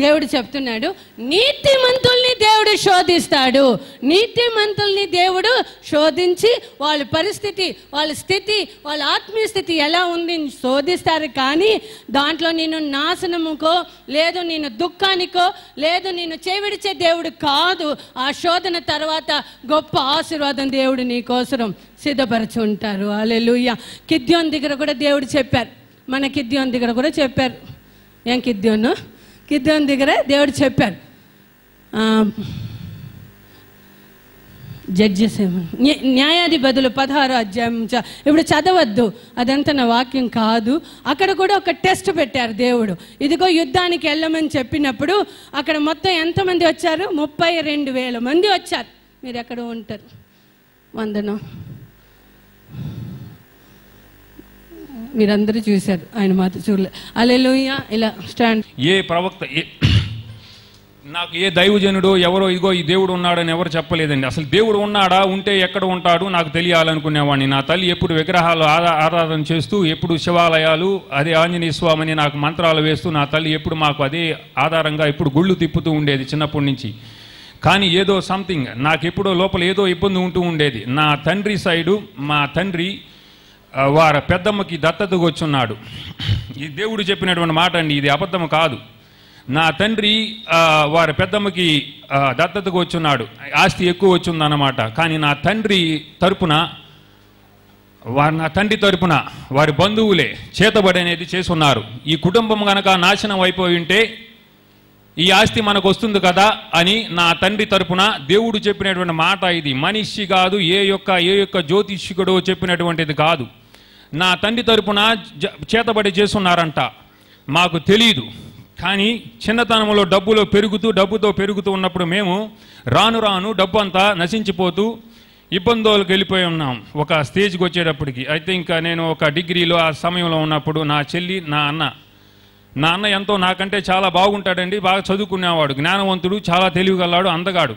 దేవుడు చెప్తున్నాడు నీతిమంతుల్ని దేవుడు శోధిస్తాడు. నీతిమంతుల్ని దేవుడు శోధించి వాళ్ళ పరిస్థితి, వాళ్ళ స్థితి, వాళ్ళ ఆత్మీయ స్థితి ఎలా ఉంది శోధిస్తారు. కానీ దాంట్లో నేను నాశనముకో లేదు నేను దుఃఖానికో లేదు నేను చేవిడిచే దేవుడు కాదు. ఆ శోధన తర్వాత గొప్ప ఆశీర్వాదం దేవుడు నీ కోసం సిద్ధపరచి ఉంటారు. హల్లెలూయా. గిద్యోను దగ్గర కూడా దేవుడు చెప్పారు, మన గిద్యోను దగ్గర కూడా చెప్పారు. ఏం గిద్యోను దగ్గర దేవుడు చెప్పారు. జడ్జెస్ న్యాయాధిపతులు 16వ అధ్యాయం. ఇప్పుడు చదవద్దు, అదంతా నా వాక్యం కాదు. అక్కడ కూడా ఒక టెస్ట్ పెట్టారు దేవుడు. ఇదిగో యుద్ధానికి వెళ్ళమని చెప్పినప్పుడు అక్కడ మొత్తం ఎంతమంది వచ్చారు? 32,000 మంది వచ్చారు. మీరు ఎక్కడ ఉంటారు? వందనం. మీరందరూ చూశారు, ఆయన మాత్రం చూడలేదు. హల్లెలూయా. ఇలా స్టాండ్. ఏ ప్రవక్త నాకు ఏ దైవజనుడు ఎవరో ఇదిగో ఈ దేవుడు ఉన్నాడని ఎవరు చెప్పలేదండి. అసలు దేవుడు ఉన్నాడా, ఉంటే ఎక్కడ ఉంటాడు నాకు తెలియాలనుకునేవాడిని. నా తల్లి ఎప్పుడు విగ్రహాలు ఆరాధన చేస్తూ, ఎప్పుడు శివాలయాలు, అదే ఆంజనేయ స్వామిని నాకు మంత్రాలు వేస్తూ నా తల్లి ఎప్పుడు మాకు అదే ఆధారంగా ఎప్పుడు గుళ్ళు తిప్పుతూ ఉండేది చిన్నప్పటి నుంచి. కానీ ఏదో సంథింగ్ నాకు ఎప్పుడో లోపల ఏదో ఇబ్బంది ఉంటూ ఉండేది. నా తండ్రి సైడు మా తండ్రి వారి పెద్దమ్మకి దత్తతకు వచ్చున్నాడు. ఈ దేవుడు చెప్పినటువంటి మాట అండి, ఇది అబద్ధం కాదు. నా తండ్రి వారి పెద్దమ్మకి దత్తతకు వచ్చున్నాడు, ఆస్తి ఎక్కువ వచ్చిందన్నమాట. కానీ నా తండ్రి తరపున వారి బంధువులే చేతబడి అనేది చేసున్నారు. ఈ కుటుంబం కనుక నాశనం అయిపోయి ఉంటే ఈ ఆస్తి మనకు వస్తుంది కదా అని నా తండ్రి తరపున దేవుడు చెప్పినటువంటి మాట ఇది. మనిషి కాదు, ఏ యొక్క జ్యోతిష్కుడు చెప్పినటువంటిది కాదు. నా తండ్రి తరపున చేతబడి చేస్తున్నారంట. మాకు తెలియదు. కానీ చిన్నతనంలో డబ్బుతో పెరుగుతూ ఉన్నప్పుడు మేము రాను రాను డబ్బు అంతా నశించిపోతూ ఇబ్బందులకు వెళ్ళిపోయి ఉన్నాం ఒక స్టేజ్కి వచ్చేటప్పటికి. అయితే ఇంకా నేను ఒక డిగ్రీలో ఆ సమయంలో ఉన్నప్పుడు నా చెల్లి, నా అన్న ఎంతో నాకంటే చాలా బాగుంటాడండి, బాగా చదువుకునేవాడు, జ్ఞానవంతుడు, చాలా తెలివిగలవాడు, అందగాడు.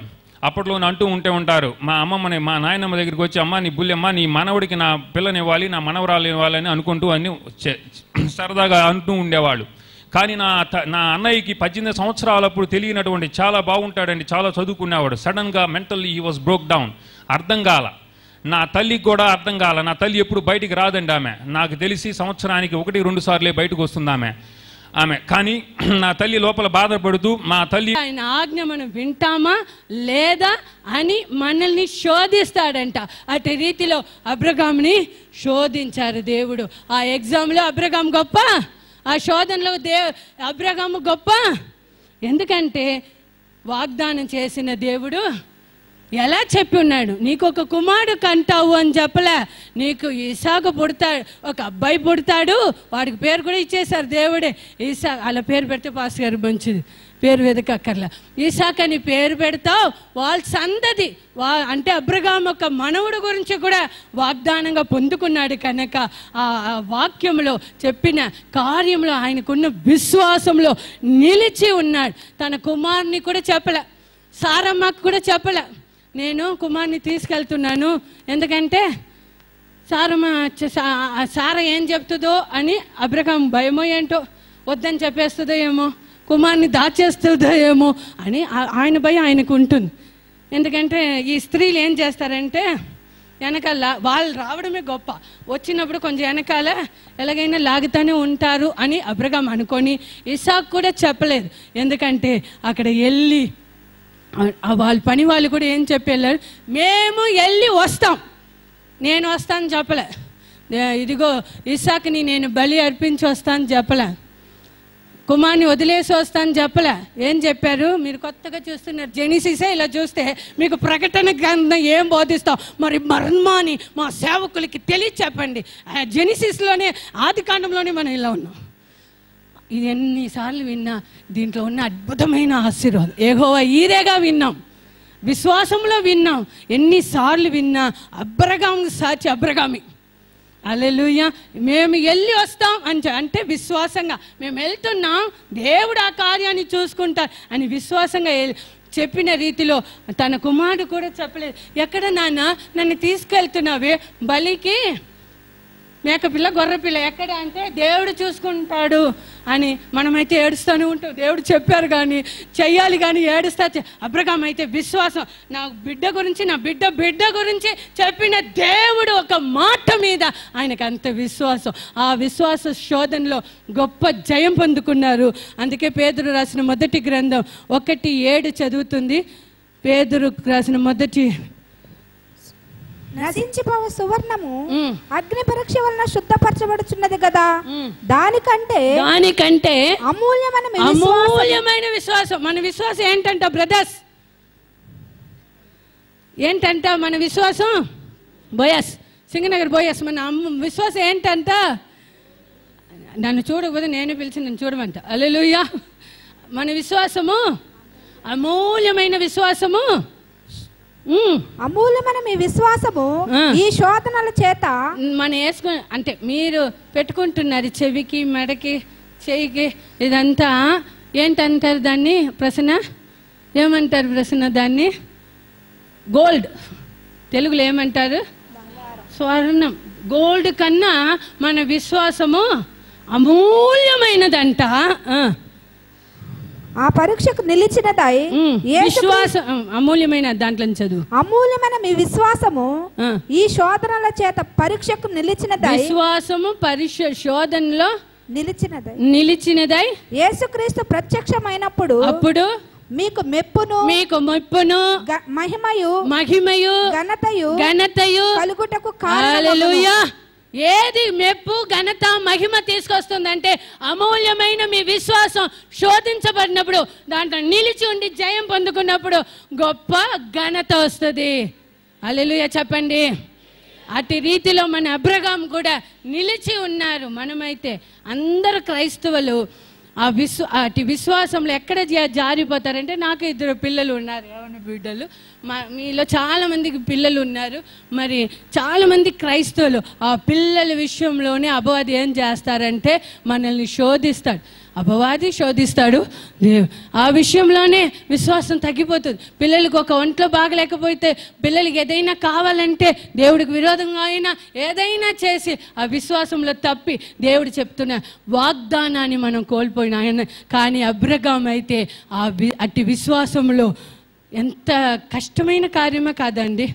అప్పట్లో అంటూ ఉంటారు, మా అమ్మమ్మని మా నాయనమ్మ దగ్గరికి వచ్చి, అమ్మ నీ బుల్లెమ్మ నీ మనవడికి నా పిల్లనివ్వాలి, నా మనవరాలు ఇవ్వాలని అనుకుంటూ అన్ని సరదాగా అంటూ ఉండేవాళ్ళు. కానీ నా అన్నయ్యకి 18 సంవత్సరాలప్పుడు తెలియనటువంటి చాలా బాగుంటాడండి, చాలా చదువుకునేవాడు. సడన్గా mentally he was broke down. అర్థం కాల. నా తల్లికి కూడా అర్థం కాల. నా తల్లి ఎప్పుడు బయటికి రాదండి. ఆమె నాకు తెలిసి సంవత్సరానికి 1-2 సార్లే బయటకు వస్తుంది ఆమె. కానీ నా తల్లి లోపల బాధపడుతూ మా తల్లి ఆయన ఆజ్ఞ మనం వింటామా లేదా అని మనల్ని శోధిస్తాడంట. అటు రీతిలో అబ్రహాముని శోధించారు దేవుడు. ఆ ఎగ్జామ్లో అబ్రహాము గొప్ప, ఆ శోధనలో అబ్రహాము గొప్ప. ఎందుకంటే వాగ్దానం చేసిన దేవుడు ఎలా చెప్పి ఉన్నాడు, నీకు ఒక కుమారుడు కంటావు అని చెప్పలే, నీకు ఇసాకు పుడతాడు, ఒక అబ్బాయి పుడతాడు, వాడికి పేరు కూడా ఇచ్చేశారు దేవుడే. ఇసాక్, అలా పేరు పెడితే పాస్ గారు మంచిది, పేరు వెదకక్కర్లా. ఇసాక్ అని పేరు పెడతావు, వాళ్ళ సంతతి అంటే అబ్రహాము ఒక మనవుడు గురించి కూడా వాగ్దానంగా పొందుకున్నాడు కనుక ఆ వాక్యంలో చెప్పిన కార్యంలో ఆయనకున్న విశ్వాసంలో నిలిచి ఉన్నాడు. తన కుమారుని కూడా చెప్పలే, సారమ్మకు కూడా చెప్పలే, నేను కుమార్ని తీసుకెళ్తున్నాను, ఎందుకంటే సార ఏం చెప్తుందో అని అబ్రహాము భయమో ఏంటో, వద్దని చెప్పేస్తుందో ఏమో, కుమార్ని దాచేస్తుందో ఏమో అని ఆయన భయం ఆయనకు ఉంటుంది. ఎందుకంటే ఈ స్త్రీలు ఏం చేస్తారంటే వెనకాల వాళ్ళు రావడమే గొప్ప, వచ్చినప్పుడు కొంచెం వెనకాల ఎలాగైనా లాగుతూనే ఉంటారు అని అబ్రహాము అనుకొని ఇసాకు కూడా చెప్పలేదు. ఎందుకంటే అక్కడ వెళ్ళి వాళ్ళ పని వాళ్ళు కూడా ఏం చెప్పి వెళ్ళారు, మేము వెళ్ళి వస్తాం, నేను వస్తాను చెప్పలే, ఇదిగో ఇసాకుని నేను బలి అర్పించి వస్తాను చెప్పలే, కుమార్ని వదిలేసి వస్తాను చెప్పలే. ఏం చెప్పారు? మీరు కొత్తగా చూస్తున్నారు, జెనిసిసే ఇలా చూస్తే మీకు ప్రకటన గ్రంథం ఏం బోధిస్తాం, మరి మర్మాని మా సేవకులకి తెలియ చెప్పండి. జెనిసిస్లోనే, ఆది కాండంలోనే మనం ఇలా ఉన్నాం. ఇది ఎన్నిసార్లు విన్నా దీంట్లో ఉన్న అద్భుతమైన ఆశీర్వాదం. యెహోవా ఈరేగా విన్నాం, విశ్వాసంలో విన్నాం, ఎన్నిసార్లు విన్నా అబ్రహాము సాచి అబ్రహామి. హల్లెలూయా. మేము వెళ్ళి వస్తాం అంటే విశ్వాసంగా మేము వెళ్తున్నాం, దేవుడు ఆ కార్యాన్ని చూసుకుంటారు అని విశ్వాసంగా చెప్పిన రీతిలో తన కుమారుడు కూడా చెప్పలేదు. ఎక్కడ నాన్న నన్ను తీసుకెళ్తున్నావే బలికి, మేకపిల్ల గొర్రెపిల్ల ఎక్కడ అంటే దేవుడు చూసుకుంటాడు అని మనమైతే ఏడుస్తూనే ఉంటాం. దేవుడు చెప్పారు కానీ చెయ్యాలి కానీ ఏడుస్తా. అబ్రహాము అయితే విశ్వాసం, నా బిడ్డ గురించి చెప్పిన దేవుడు ఒక మాట మీద ఆయనకు అంత విశ్వాసం. ఆ విశ్వాస శోధనలో గొప్ప జయం పొందుకున్నారు. అందుకే పేతురు రాసిన మొదటి గ్రంథం 1:7 చదువుతుంది. పేతురు రాసిన మొదటి, నశించిపోవు సువర్ణము అగ్ని పరీక్ష వలన శుద్ధపరచబడుచున్నది కదా, దానికంటే అమూల్యమైన విశ్వాసం. మన విశ్వాసం ఏంటంట బ్రదర్స్? ఏంటంట మన విశ్వాసం? బోయస్, సింగనగర్ బోయస్, మన విశ్వాసం ఏంటంట? నన్ను చూడకపోతే నేనే పిలిచి నన్ను చూడమంట. హల్లెలూయా. మన విశ్వాసము అమూల్యమైన విశ్వాసము. అమూల్యమైన మీ విశ్వాసము ఈ శోధనల చేత మనం వేసుకుని, అంటే మీరు పెట్టుకుంటున్నారు చెవికి, మెడకి, చెయ్యికి, ఇదంతా ఏంటంటారు దాన్ని ప్రశ్న? ఏమంటారు ప్రశ్న దాన్ని? గోల్డ్. తెలుగులో ఏమంటారు? స్వర్ణం. గోల్డ్ కన్నా మన విశ్వాసము అమూల్యమైనదంట. ఆ పరీక్షకు నిలిచినదై విశ్వాసం అమూల్యమైన, దాంట్లో చదువు. అమూల్యమైన మీ విశ్వాసము ఈ శోధనల చేత పరీక్షకు నిలిచినదై, విశ్వాసము పరీక్ష శోధనలో నిలిచినదై యేసుక్రీస్తు ప్రత్యక్షమైనప్పుడు అప్పుడు మీకు మెప్పును మహిమయు ఘనతయు కలుగుటకు హల్లెలూయా. ఏది మెప్పు, ఘనత, మహిమ తీసుకొస్తుందంటే అమూల్యమైన మీ విశ్వాసం శోధించబడినప్పుడు, దాంట్లో నిలిచి ఉండి జయం పొందుకున్నప్పుడు గొప్ప ఘనత వస్తుంది. హల్లెలూయా చెప్పండి. అటు రీతిలో మన అబ్రహాం కూడా నిలిచి ఉన్నారు. మనమైతే అందరు క్రైస్తవులు అటు విశ్వాసంలో ఎక్కడ జారిపోతారంటే, నాకు 2 పిల్లలు ఉన్నారు, యవ్వన బిడ్డలు. మీలో చాలా మందికి పిల్లలు ఉన్నారు. మరి చాలా మంది క్రైస్తవులు ఆ పిల్లల విషయంలోనే అపవాది ఏం చేస్తారంటే మనల్ని శోధిస్తాడు. అపవాది శోధిస్తాడు, ఆ విషయంలోనే విశ్వాసం తగ్గిపోతుంది. పిల్లలకి ఒక ఒంట్లో బాగలేకపోతే, పిల్లలకి ఏదైనా కావాలంటే దేవుడికి విరోధంగా అయినా ఏదైనా చేసి ఆ విశ్వాసంలో తప్పి దేవుడు చెప్తున్న వాగ్దానాన్ని మనం కోల్పోయిన ఆయన. కానీ అబ్రహాం అయితే అట్టి విశ్వాసంలో ఎంత కష్టమైన కార్యమే కాదండి.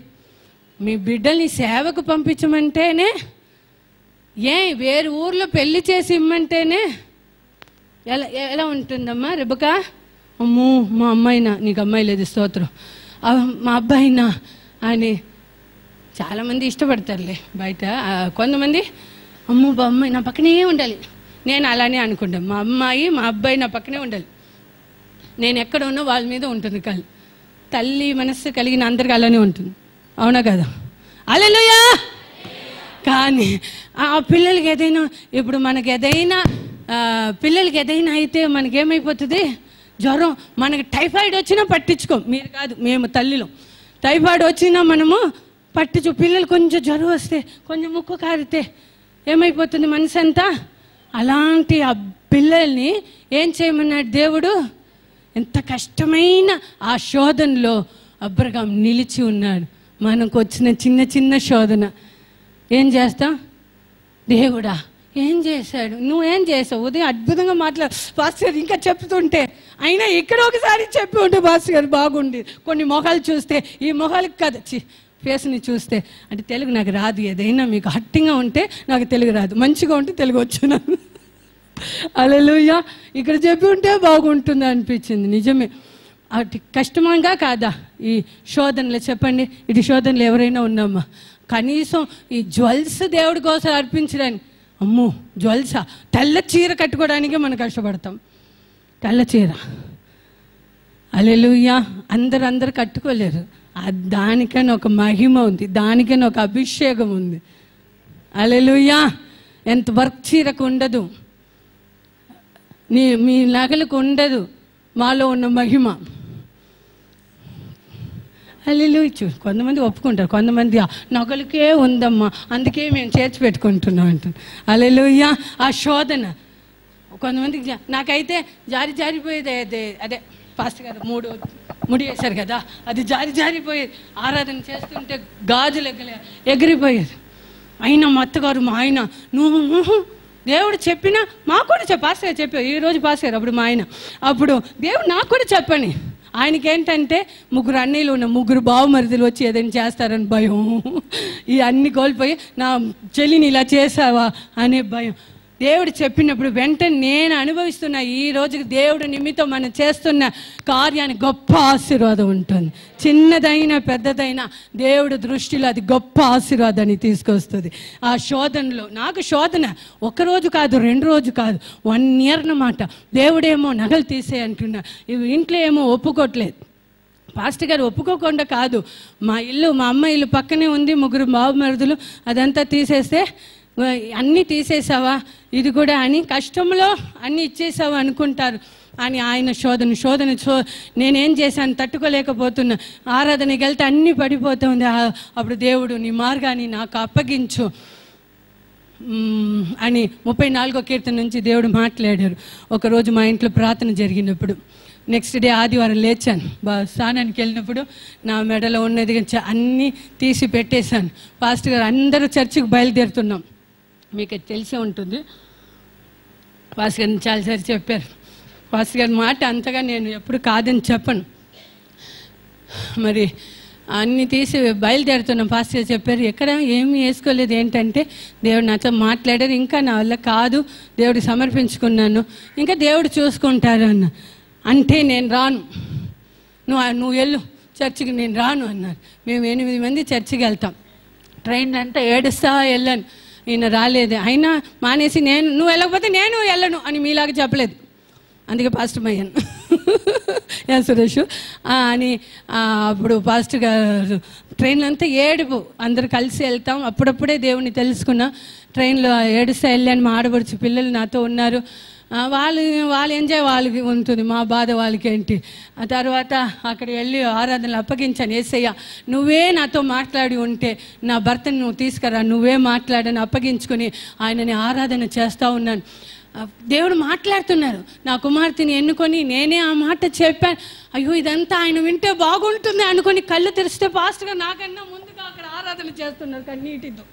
మీ బిడ్డల్ని సేవకు పంపించమంటేనే, వేరు ఊర్లో పెళ్లి చేసి ఇమ్మంటేనే ఎలా ఉంటుందమ్మా రెబకా? అమ్మో మా అమ్మాయినా, నీకు అమ్మాయి లేదు స్తోత్రం, మా అబ్బాయినా అని చాలామంది ఇష్టపడతారులే బయట. కొంతమంది అమ్మో మా అమ్మాయి నా పక్కనే ఉండాలి. నేను అలానే అనుకుంటాను, మా అమ్మాయి మా అబ్బాయి నా పక్కనే ఉండాలి. నేను ఎక్కడ ఉన్నా వాళ్ళ మీద ఉంటుంది కళ్ళు. తల్లి మనస్సు కలిగిన అందరికి అలానే ఉంటుంది, అవునా కదా? హల్లెలూయా. కానీ ఆ పిల్లలకి ఏదైనా, ఇప్పుడు మనకి ఏదైనా పిల్లలకి ఏదైనా అయితే మనకేమైపోతుంది? జ్వరం, మనకి టైఫాయిడ్ వచ్చినా పట్టించుకోం. మీరు కాదు, మేము తల్లిలో టైఫాయిడ్ వచ్చినా మనము పట్టించు. పిల్లలు కొంచెం జ్వరం వస్తే, కొంచెం ముక్కు కారితే ఏమైపోతుంది మనసు అంతా? అలాంటి ఆ పిల్లల్ని ఏం చేయమన్నాడు దేవుడు? ఎంత కష్టమైన ఆ శోధనలో అబ్రహాం నిలిచి ఉన్నాడు. మనకు వచ్చిన చిన్న చిన్న శోధన ఏం చేస్తాం? దేవుడా ఏం చేశాడు, నువ్వేం చేసావు? ఉదయం అద్భుతంగా పాస్టర్ గారు ఇంకా చెప్తుంటే, అయినా ఇక్కడ ఒకసారి చెప్పి ఉంటే పాస్టర్ గారు బాగుండి. కొన్ని మొహాలు చూస్తే, ఈ మొహాలకు కదా ఫేస్ని చూస్తే, అంటే తెలుగు నాకు రాదు, ఏదైనా మీకు హట్టింగా ఉంటే నాకు తెలుగు రాదు, మంచిగా ఉంటే తెలుగు వచ్చు నాకు. హల్లెలూయా. ఇక్కడ చెప్పి ఉంటే బాగుంటుంది అనిపించింది. నిజమే. అటు కష్టంగా కాదా ఈ శోధనలు? చెప్పండి, ఇటు శోధనలు ఎవరైనా ఉన్నామా? కనీసం ఈ జ్వల్స్ దేవుడి కోసం అర్పించడానికి, అమ్మో జ్వల్సా, తెల్ల చీర కట్టుకోవడానికే మనం కష్టపడతాం. తెల్ల చీర, హల్లెలూయా. అందరూ కట్టుకోలేరు. దానికైనా ఒక మహిమ ఉంది, దానికైనా ఒక అభిషేకం ఉంది. హల్లెలూయా. ఎంత వర్క్ చీరకు ఉండదు, మీ నగలకు ఉండదు మాలో ఉన్న మహిమ. హల్లెలూయా. కొంతమంది ఒప్పుకుంటారు, కొంతమంది నగలకే ఉందమ్మా అందుకే మేము చేర్చి పెట్టుకుంటున్నాం అంటారు. హల్లెలూయా. ఆ శోధన కొంతమందికి, నాకైతే జారిపోయేది అదే పాస్టర్ గారు ముడి వేశారు కదా, అది జారిపోయేది. ఆరాధన చేస్తుంటే గాజులు ఎగిరిపోయేది. అయినా మా అత్తగారు, మా ఆయన, నువ్వు దేవుడు చెప్పినా మాకు కూడా పాస్టర్ గారు చెప్పారు, ఈరోజు పాస్టర్ గారు, అప్పుడు మా ఆయన, అప్పుడు దేవుడు నాకు కూడా చెప్పని. ఆయనకి ఏంటంటే 3 అన్నయ్యలు ఉన్న 3 బావమరిదులు వచ్చి ఏదైనా చేస్తారని భయం. ఇవన్నీ కోల్పోయి నా చెల్లిని ఇలా చేసావా అనే భయం. దేవుడు చెప్పినప్పుడు వెంటనే నేను అనుభవిస్తున్న ఈ రోజుకి దేవుడు నిమిత్తం మనం చేస్తున్న కార్యానికి గొప్ప ఆశీర్వాదం ఉంటుంది. చిన్నదైనా పెద్దదైనా దేవుడు దృష్టిలో అది గొప్ప ఆశీర్వాదాన్ని తీసుకొస్తుంది. ఆ శోధనలో నాకు శోధన 1 రోజు కాదు, 2 రోజు కాదు, 1 year అన్నమాట. దేవుడేమో నగలు తీసే అంటున్నా, ఇంట్లో ఏమో ఒప్పుకోవట్లేదు. పాస్టర్ గారు ఒప్పుకోకుండా కాదు, మా అమ్మ ఇల్లు పక్కనే ఉంది, 3 బావమరుదులు, అదంతా తీసేస్తే అన్నీ తీసేసావా ఇది కూడా అని, కష్టంలో అన్నీ ఇచ్చేసావా అనుకుంటారు అని ఆయన శోధన నేనేం చేశాను తట్టుకోలేకపోతున్నా, ఆరాధనకి వెళ్తే అన్నీ పడిపోతుంది. అప్పుడు దేవుడు నీ మార్గాన్ని నాకు అప్పగించు అని 34వ కీర్తన నుంచి దేవుడు మాట్లాడారు. ఒకరోజు మా ఇంట్లో ప్రార్థన జరిగినప్పుడు, నెక్స్ట్ డే ఆదివారం లేచాను, స్నానానికి వెళ్ళినప్పుడు నా మెడలో ఉన్నది అన్నీ తీసి పెట్టేశాను. పాస్టర్ గారు అందరూ చర్చికి బయలుదేరుతున్నాం, మీకు తెలిసే ఉంటుంది, పాస్టర్ గారిని చాలాసారి చెప్పారు. పాస్టర్ గారి మాట అంతగా నేను ఎప్పుడు కాదని చెప్పను. మరి అన్నీ తీసి బయలుదేరుతున్నాం. పాస్టర్ గారు చెప్పారు, ఎక్కడ ఏమీ వేసుకోలేదు, ఏంటంటే దేవుడు నాతో మాట్లాడారు, ఇంకా నా వల్ల కాదు, దేవుడికి సమర్పించుకున్నాను, ఇంకా దేవుడు చూసుకుంటారు అన్న. అంటే నేను రాను, నువ్వు వెళ్ళు చర్చికి, నేను రాను అన్నారు. మేము 8 మంది చర్చికి వెళ్తాం. ట్రైన్ అంతా ఏడుస్తా వెళ్ళాను, ఈయన రాలేదు. అయినా మానేసి నువ్వు వెళ్ళకపోతే నేను వెళ్ళను అని మీలాగా చెప్పలేదు, అందుకే పాస్టర్ అయ్యాను. సురేష్ అని అప్పుడు పాస్టర్ గారు ట్రైన్లో అంతా ఏడుపు, అందరు కలిసి వెళ్తాం. అప్పుడప్పుడే దేవుని తెలుసుకున్నా. ట్రైన్లో ఏడుస్తే వెళ్ళాను. మా ఆడపడుచు పిల్లలు నాతో ఉన్నారు. వాళ్ళు ఎంజాయ్ వాళ్ళకి ఉంటుంది, మా బాధ వాళ్ళకి ఏంటి. ఆ తర్వాత అక్కడ వెళ్ళి ఆరాధనలు అప్పగించాను. యేసయ్య నువ్వే నాతో మాట్లాడి ఉంటే నా భర్తను నువ్వు తీసుకురా, నువ్వే మాట్లాడని అప్పగించుకొని ఆయనని ఆరాధన చేస్తూ ఉన్నాను. దేవుడు మాట్లాడుతున్నారు. నా కుమార్తెని ఎన్నుకొని నేనే ఆ మాట చెప్పాను. అయ్యో ఇదంతా ఆయన వింటే బాగుంటుంది అనుకొని కళ్ళు తెరిస్తే పాస్టర్గా నాకన్నా ముందుగా అక్కడ ఆరాధన చేస్తున్నారు కన్నీటితో.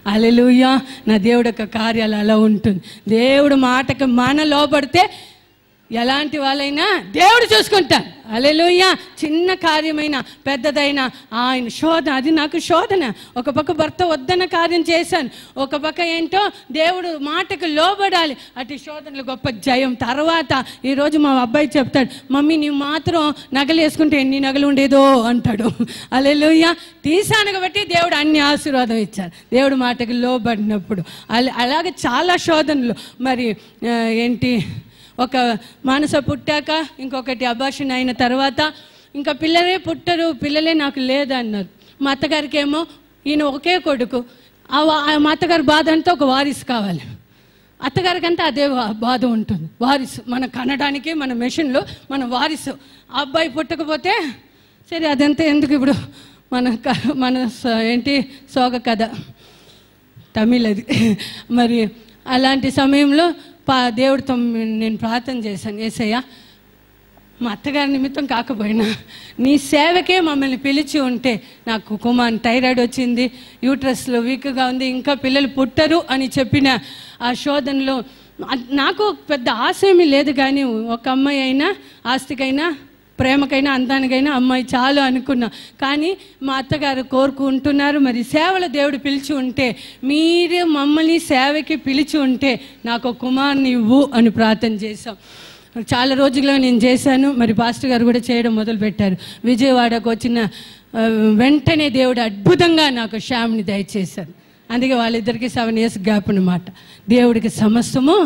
హల్లెలూయా. నా దేవుడు యొక్క కార్యాలు అలా ఉంటుంది. దేవుడు మాటకు మన లోబడితే ఎలాంటి వాళ్ళైనా దేవుడు చూసుకుంటారు. హల్లెలూయా. చిన్న కార్యమైన పెద్దదైనా ఆయన శోధన, అది నాకు శోధన. ఒక పక్క భర్త వద్దన్న కార్యం చేశాను, ఒక పక్క ఏంటో దేవుడు మాటకు లోబడాలి. అటు శోధనలు గొప్ప జయం. తర్వాత ఈరోజు మా అబ్బాయి చెప్తాడు, మమ్మీ నీవు మాత్రం నగలు వేసుకుంటే ఎన్ని నగలు ఉండేదో అంటాడు. హల్లెలూయా. తీసాను కాబట్టి దేవుడు అన్ని ఆశీర్వాదం ఇచ్చారు, దేవుడు మాటకు లోబడినప్పుడు. అలాగే చాలా శోధనలు. మరి ఏంటి, ఒక మానస పుట్టాక, ఇంకొకటి అబార్షన్ అయిన తర్వాత ఇంకా పిల్లలే పుట్టరు, పిల్లలే నాకు లేదన్నారు. మా అత్తగారికి ఏమో ఈయన ఒకే కొడుకు. మా అత్తగారి బాధ అంతా ఒక వారిసు కావాలి. అత్తగారికి అంతా అదే బాధ ఉంటుంది. వారిసు మన కనడానికి మన మెషిన్లో మన వారిసు. ఆ అబ్బాయి పుట్టకపోతే సరే అదంతా ఎందుకు, ఇప్పుడు మన ఏంటి సోగ కథ తమిళ్ అది. మరి అలాంటి సమయంలో దేవుడితో నేను ప్రార్థన చేశాను, యేసయ్య మా అత్తగారి నిమిత్తం కాకపోయినా నీ సేవకే మమ్మల్ని పిలిచి ఉంటే, నాకు కుమార్ థైరాయిడ్ వచ్చింది, యూట్రస్లో వీక్గా ఉంది, ఇంకా పిల్లలు పుట్టరు అని చెప్పిన ఆ శోధనలో నాకు పెద్ద ఆశ ఏమీ లేదు. కానీ ఒక అమ్మాయి అయినా, ఆస్తికైనా, ప్రేమకైనా, అందానికైనా అమ్మాయి చాలు అనుకున్నా. కానీ మా అత్తగారు కోరుకుంటున్నారు. మరి సేవలో దేవుడు పిలిచి ఉంటే, మీరు మమ్మల్ని సేవకి పిలిచి ఉంటే నాకు కుమార్ని ఇవ్వు అని ప్రార్థన చేశాం. చాలా రోజుల్లో నేను చేశాను. మరి పాస్టర్ గారు కూడా చేయడం మొదలుపెట్టారు. విజయవాడకు వచ్చిన వెంటనే దేవుడు అద్భుతంగా నాకు శ్యామ్ని దయచేశారు. అందుకే వాళ్ళిద్దరికి 7 years గ్యాప్ అన్నమాట. దేవుడికి సమస్తము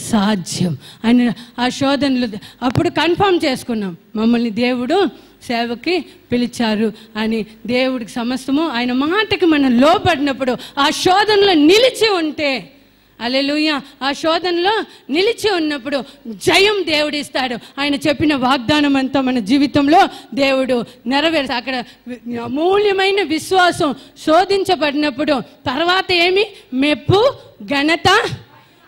సాధ్యం అని ఆ శోధనలు అప్పుడు కన్ఫర్మ్ చేసుకున్నాం, మమ్మల్ని దేవుడు సేవకి పిలిచారు అని. దేవుడికి సమస్తము ఆయన మాటకి మనం లోబడినప్పుడు ఆ శోధనలో నిలిచి ఉంటే, హల్లెలూయా, ఆ శోధనలో నిలిచి ఉన్నప్పుడు జయం దేవుడు ఇస్తాడు. ఆయన చెప్పిన వాగ్దానం అంతా మన జీవితంలో దేవుడు నెరవేర్చాడు. అక్కడ అమూల్యమైన విశ్వాసం శోధించబడినప్పుడు తర్వాత ఏమి, మెప్పు, ఘనత,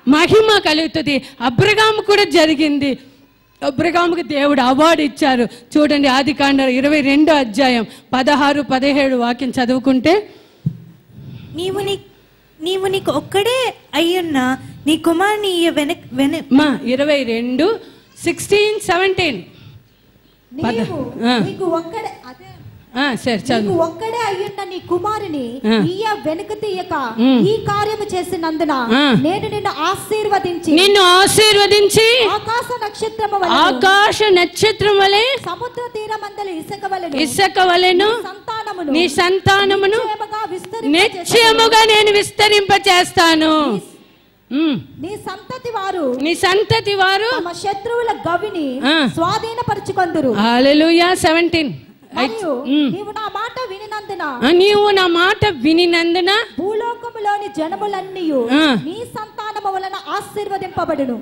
మహిమ కలుగుతుంది. అబ్రహాము కూడా జరిగింది. అబ్రహాముకి దేవుడు అవార్డు ఇచ్చారు. చూడండి, ఆదికాండం 22వ అధ్యాయం 16-17 వాక్యం చదువుకుంటే, నీవు నీకు ఒక్కడే అయ్యున్నా నీ కుమారుని 22:16-17 ఒక్కడే అయ్యున్న నీ కుమారుని వెనుక తీయక ఈ కార్యము చేసినందున నేను నిన్ను ఆశీర్వదించి ఆకాశ నక్షత్రం వలె సముద్ర తీరమందలి ఇసుక వలెను నీ సంతానమును నిశ్చయముగా నేను విస్తరింపచేస్తాను. నీ సంతతి వారు తమ శత్రువుల గవిని స్వాధీనపరచుకొందురు. హల్లెలూయా. 17 నీవు నా మాట వినినందున భూలోకములోని జనములన్నీయు నీ సంతానము వలన ఆశీర్వదింపబడును.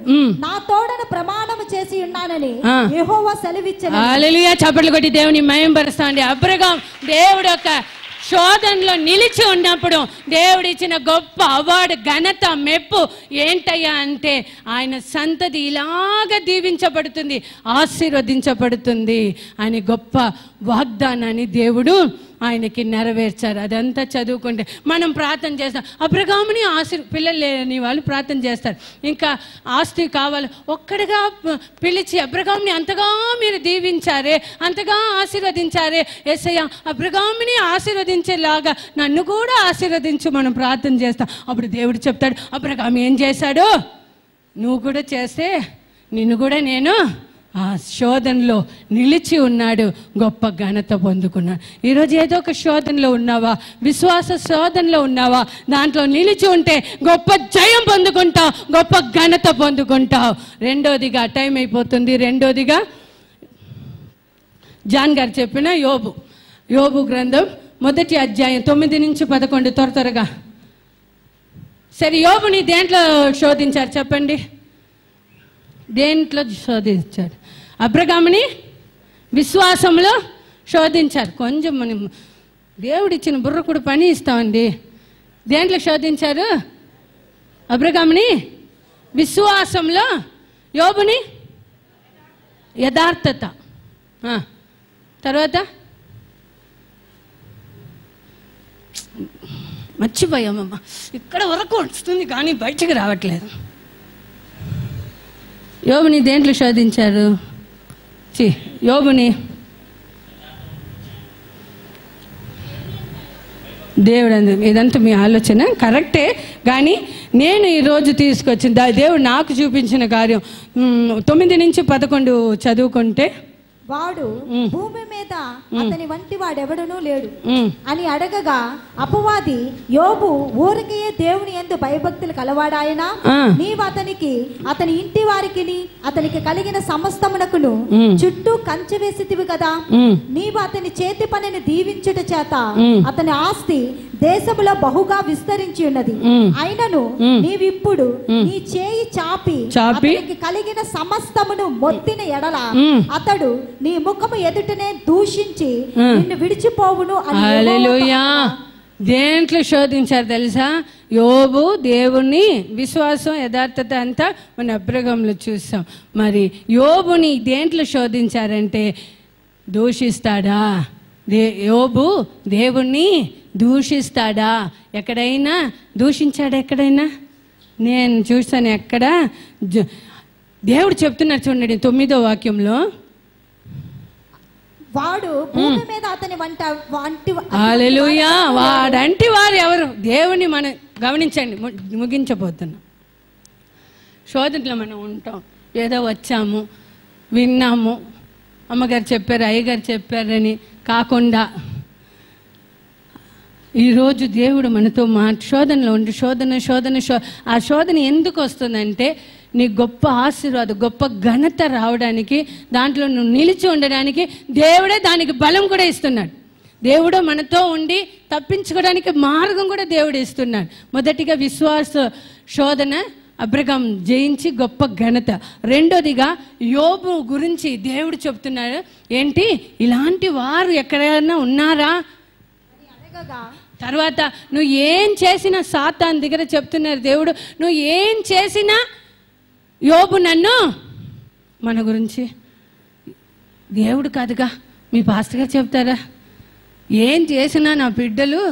నా తోడను ప్రమాణము చేసి ఉన్నానని యెహోవా సెలవిచ్చెను. హల్లెలూయా. చప్పట్లు కొట్టి దేవుని మహిమపరుస్తాండి. అబ్రహాము దేవుడు యొక్క శోధనలో నిలిచి ఉన్నప్పుడు దేవుడు ఇచ్చిన గొప్ప అవార్డు, ఘనత, మెప్పు ఏంటయ్యా అంటే ఆయన సంతతి ఇలాగ దీవించబడుతుంది, ఆశీర్వదించబడుతుంది అని గొప్ప వాగ్దానాన్ని దేవుడు ఆయనకి నెరవేర్చారు. అదంతా చదువుకుంటే మనం ప్రార్థన చేస్తాం. అబ్రహాముని పిల్లలు లేని వాళ్ళు ప్రార్థన చేస్తారు, ఇంకా ఆస్తి కావాలి. ఒక్కడిగా పిలిచి అబ్రహాముని అంతగా మీరు దీవించారే, అంతగా ఆశీర్వదించారే, యేసయ్య అబ్రహాముని ఆశీర్వదించేలాగా నన్ను కూడా ఆశీర్వదించు మనం ప్రార్థన చేస్తాం. అప్పుడు దేవుడు చెప్తాడు, అబ్రహాము ఏం చేశాడో నువ్వు కూడా చేస్తే నిన్ను కూడా నేను ఆ శోధనలో నిలిచి ఉన్నాడు, గొప్ప ఘనత పొందుకున్నాడు. ఈరోజు ఏదో ఒక శోధనలో ఉన్నావా, విశ్వాస శోధనలో ఉన్నావా, దాంట్లో నిలిచి ఉంటే గొప్ప జయం పొందుకుంటావు, గొప్ప ఘనత పొందుకుంటావు. రెండోదిగా టైం అయిపోతుంది. రెండోదిగా జాన్ గారు చెప్పిన యోబు గ్రంథం 1వ అధ్యాయం 9 నుంచి 11 త్వరగా. సరే, యోబుని దేంట్లో శోధించారు చెప్పండి? దేంట్లో శోధించారు? అబ్రహాముని విశ్వాసంలో శోధించారు. కొంచెం మనం దేవుడిచ్చిన బుర్ర కూడా పని ఇస్తామండి. దేంట్లో శోధించారు? అబ్రహాముని విశ్వాసంలో, యోబుని యథార్థత. తర్వాత మర్చిపోయామమ్మా, ఇక్కడ వరకు వస్తుంది కానీ బయటికి రావట్లేదు. యోబుని దేంట్లో శోధించారు? యోబుని దేవుడు ఇదంతా మీ ఆలోచన కరెక్టే, కానీ నేను ఈరోజు తీసుకొచ్చిన దేవుడు నాకు చూపించిన కార్యం 9 నుంచి 11 చదువుకుంటే, వాడు భూమి మీద అతని వంటి వాడెవడనూ లేడు అని అడగగా, అపవాది యోబు ఊరికే దేవుని యందు భయభక్తులు కలవాడాయన, నీవు అతనికి అతని ఇంటి వారికి అతనికి కలిగిన సమస్తమునకును చుట్టూ కంచె వేసితివి కదా, నీవు అతని చేతి పనిని దీవించుట చేత అతని ఆస్తి దేశములో బహుగా విస్తరించి ఉన్నది. అయినను నీవిప్పుడు నీ చేయి చాపి అతనికి కలిగిన సమస్తమును మొత్తిన ఎడల అతడు నీ ముఖము ఎదుటనే దూషించి నిన్ను విడిచిపోవును అని. హల్లెలూయా. దేంట్లో శోధించారు తెలుసా? యోబు దేవుని విశ్వాసం, యథార్థత అంతా మన అబ్రహాములో చూసాం. మరి యోబుని దేంట్లో శోధించారంటే, దూషిస్తాడా? యోబు దేవుణ్ణి దూషిస్తాడా? ఎక్కడైనా దూషించాడా? ఎక్కడైనా నేను చూసాను ఎక్కడ? దేవుడు చెప్తున్నారు చూడండి 9వ వాక్యంలో, వాడు భూమి మీద అతని వంటి హల్లెలూయా. వాడంటి వారు ఎవరు? దేవుని మనం గమనించండి. ముగించబోతున్నాం. శోధనలో మనం ఉంటాం. ఏదో వచ్చాము, విన్నాము, అమ్మగారు చెప్పారు, అయ్యగారు చెప్పారని కాకుండా ఈరోజు దేవుడు మనతో శోధనలో ఉండి ఆ శోధన ఎందుకు వస్తుందంటే, నీ గొప్ప ఆశీర్వాదం, గొప్ప ఘనత రావడానికి, దాంట్లో నువ్వు నిలిచి ఉండడానికి దేవుడే దానికి బలం కూడా ఇస్తున్నాడు. దేవుడు మనతో ఉండి తప్పించుకోవడానికి మార్గం కూడా దేవుడు ఇస్తున్నాడు. మొదటిగా విశ్వాస శోధన అబ్రహాం జయించి గొప్ప ఘనత. రెండోదిగా యోబు గురించి దేవుడు చెప్తున్నాడు, ఏంటి ఇలాంటి వారు ఎక్కడైనా ఉన్నారా? తర్వాత నువ్వు ఏం చేసినా, సాతాను దగ్గర చెప్తున్నారు దేవుడు, నువ్వు ఏం చేసినా యోబు నన్ను, మన గురించి దేవుడు కాదుగా, మీ పాస్టర్ గారు చెప్తారా? ఏం చేసినా నా బిడ్డలు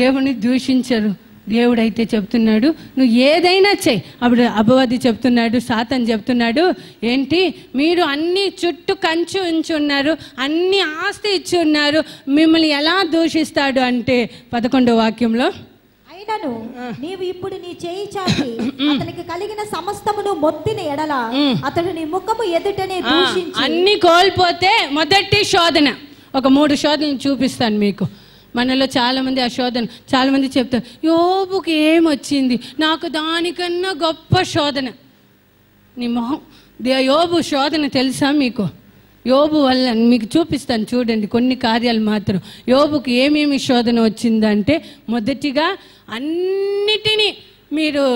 దేవుని దూషించరు. దేవుడైతే చెప్తున్నాడు నువ్వు ఏదైనా చెయ్యి. అప్పుడు అపవాది చెప్తున్నాడు, సాతాను చెప్తున్నాడు, ఏంటి మీరు అన్ని చుట్టూ కంచు ఉంచి ఉన్నారు, అన్ని ఆస్తి ఇచ్చి ఉన్నారు, మిమ్మల్ని ఎలా దూషిస్తాడు అంటే 11వ వాక్యంలో, అయినను నీవు ఇప్పుడు నీ చేయి చాపి అతనికి కలిగిన సమస్తమును మొత్తిన ఎడల అతడు నీ ముఖము ఎదుటనే దూషించి. అన్ని కోల్పోతే మొదటి శోధన, ఒక 3 శోధనలు చూపిస్తాను మీకు. మనలో చాలామంది ఆ శోధన, చాలామంది చెప్తారు యోబుకి ఏమొచ్చింది, నాకు దానికన్నా గొప్ప శోధన. నీ మొహం, యోబు శోధన తెలుసా మీకు? యోబు వల్ల మీకు చూపిస్తాను చూడండి కొన్ని కార్యాలు మాత్రం. యోబుకి ఏమేమి శోధన వచ్చిందంటే, మొదటిగా అన్నిటినీ మీరు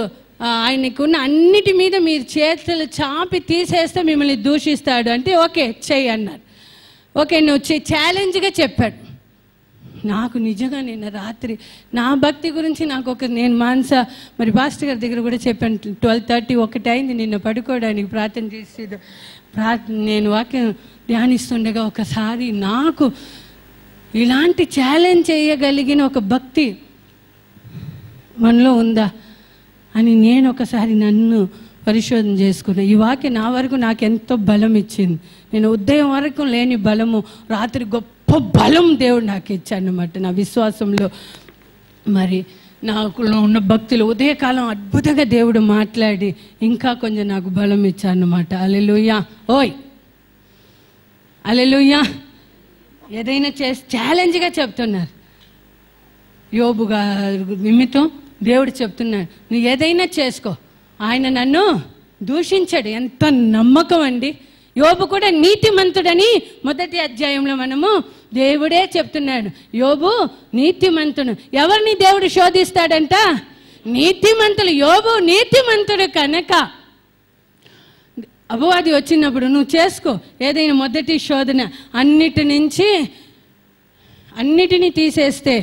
ఆయనకున్న అన్నిటి మీద మీరు చేతులు చాపి తీసేస్తే మిమ్మల్ని దూషిస్తాడు అంటే ఓకే చెయ్యి అన్నారు. ఓకే నువ్వు ఛాలెంజ్గా చెప్పాడు. నాకు నిజంగా నిన్న రాత్రి నా భక్తి గురించి నేను మరి పాస్టర్ గారి దగ్గర కూడా చెప్పాను. 12:30 1 అయింది నిన్న పడుకోవడానికి, ప్రార్థన చేసి నేను వాక్యం ధ్యానిస్తుండగా ఒకసారి నాకు ఇలాంటి ఛాలెంజ్ చేయగలిగిన ఒక భక్తి మనలో ఉందా అని నేను ఒకసారి నన్ను పరిశోధన చేసుకున్నా. ఈ వాక్యం నా వరకు నాకు ఎంతో బలం ఇచ్చింది. నేను ఉదయం వరకు లేని బలము రాత్రి గొప్ప బలం దేవుడు నాకు ఇచ్చాడనమాట. నా విశ్వాసంలో మరి నాకు ఉన్న భక్తులు ఉదయకాలం అద్భుతంగా దేవుడు మాట్లాడి ఇంకా కొంచెం నాకు బలం ఇచ్చాడనమాట. హల్లెలూయా. ఓయ్ హల్లెలూయా. ఏదైనా ఛాలెంజ్గా చెప్తున్నారు. యోబు గారి నిమిత్తం దేవుడు చెప్తున్నాడు నువ్వు ఏదైనా చేసుకో, ఆయన నన్ను దూషించాడు. ఎంత నమ్మకం అండి! యోబు కూడా నీతిమంతుడని మొదటి అధ్యాయంలో మనము దేవుడే చెప్తున్నాడు. యోబు నీతిమంతుడు. ఎవరిని దేవుడు శోధిస్తాడంట? నీతిమంతులు. యోబు నీతిమంతుడు కనుక అపవాది వచ్చినప్పుడు నువ్వు చేసుకో ఏదైనా మొదటి శోధన, అన్నిటినీ తీసేస్తే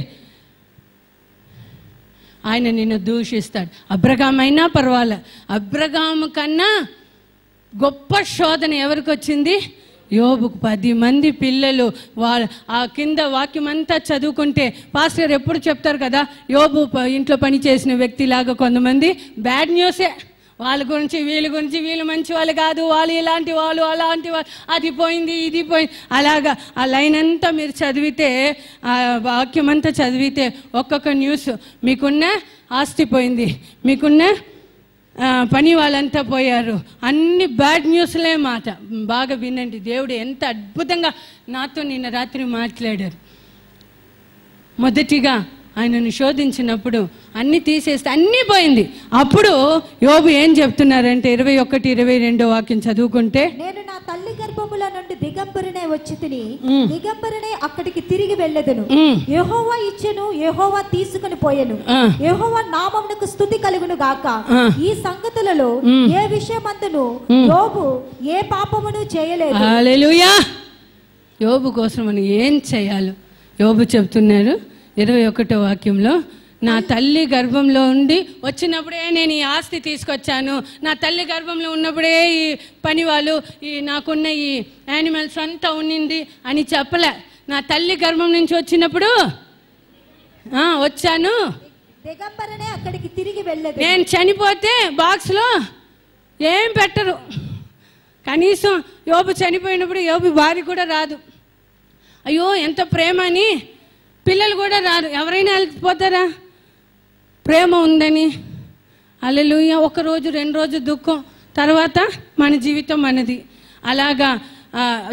ఆయన నిన్ను దూషిస్తాడు. అబ్రహాము అయినా పర్వాలే. అబ్రహాము కన్నా గొప్ప శోధన ఎవరికి వచ్చింది? యోబుకు. 10 మంది పిల్లలు. ఆ కింద వాక్యం అంతా చదువుకుంటే పాస్టర్ ఎప్పుడు చెప్తారు కదా, యోబు ఇంట్లో పని చేసిన వ్యక్తిలాగా కొంతమంది బ్యాడ్ న్యూసే. వాళ్ళ గురించి వీళ్ళ గురించి, వీళ్ళు మంచి వాళ్ళు కాదు, వాళ్ళు ఇలాంటి వాళ్ళు, అలాంటి వాళ్ళు, అది పోయింది ఇది పోయింది, అలాగా ఆ లైన్ అంతా మీరు చదివితే, ఆ వాక్యం అంతా చదివితే ఒక్కొక్క న్యూస్. మీకున్న ఆస్తి పోయింది, మీకున్న పని వాళ్ళంతా పోయారు, అన్ని బ్యాడ్ న్యూస్లే మాట. బాగా వినండి, దేవుడు ఎంత అద్భుతంగా నాతో నిన్న రాత్రి మాట్లాడారు. మొదటిగా ఆయనను శోధించినప్పుడు అన్ని తీసేస్తే అన్నీ పోయింది. అప్పుడు యోబు ఏం చెప్తున్నారంటే 21-22 వాక్యం చదువుకుంటే, నేను నా తల్లి గర్భముల నుండి దిగంబరునే వచ్చి తిని దిగంబరునే అక్కడికి తిరిగి వెళ్ళెదను. యెహోవా ఇచ్చెను, యెహోవా తీసుకుని పోయెను. యెహోవా నామమునకు స్తుతి కలుగును గాక. ఈ సంగతులలో ఏ విషయమందును యోబు ఏ పాపమును చేయలేదు. హల్లెలూయా. యోబు కోసం మనం ఏం చేయాలో యోబు చెప్తున్నారు 21వ వాక్యంలో. నా తల్లి గర్భంలో ఉండి వచ్చినప్పుడే నేను ఈ ఆస్తి తీసుకొచ్చాను, నా తల్లి గర్భంలో ఉన్నప్పుడే ఈ పని వాళ్ళు, ఈ నాకున్న ఈ యానిమల్స్ అంతా ఉన్నింది అని చెప్పలే. నా తల్లి గర్భం నుంచి వచ్చినప్పుడు వచ్చాను, దిగంబరనే అక్కడికి తిరిగి వెళ్ళేది. నేను చనిపోతే బాక్స్లో ఏం పెట్టరు. కనీసం యోబు చనిపోయినప్పుడు యోబు భార్య కూడా రాదు. అయ్యో ఎంత ప్రేమ అని పిల్లలు కూడా రారు. ఎవరైనా వెళ్ళిపోతారా? ప్రేమ ఉందని. హల్లెలూయా. 1 రోజు 2 రోజు దుఃఖం, తర్వాత మన జీవితం మనది. అలాగా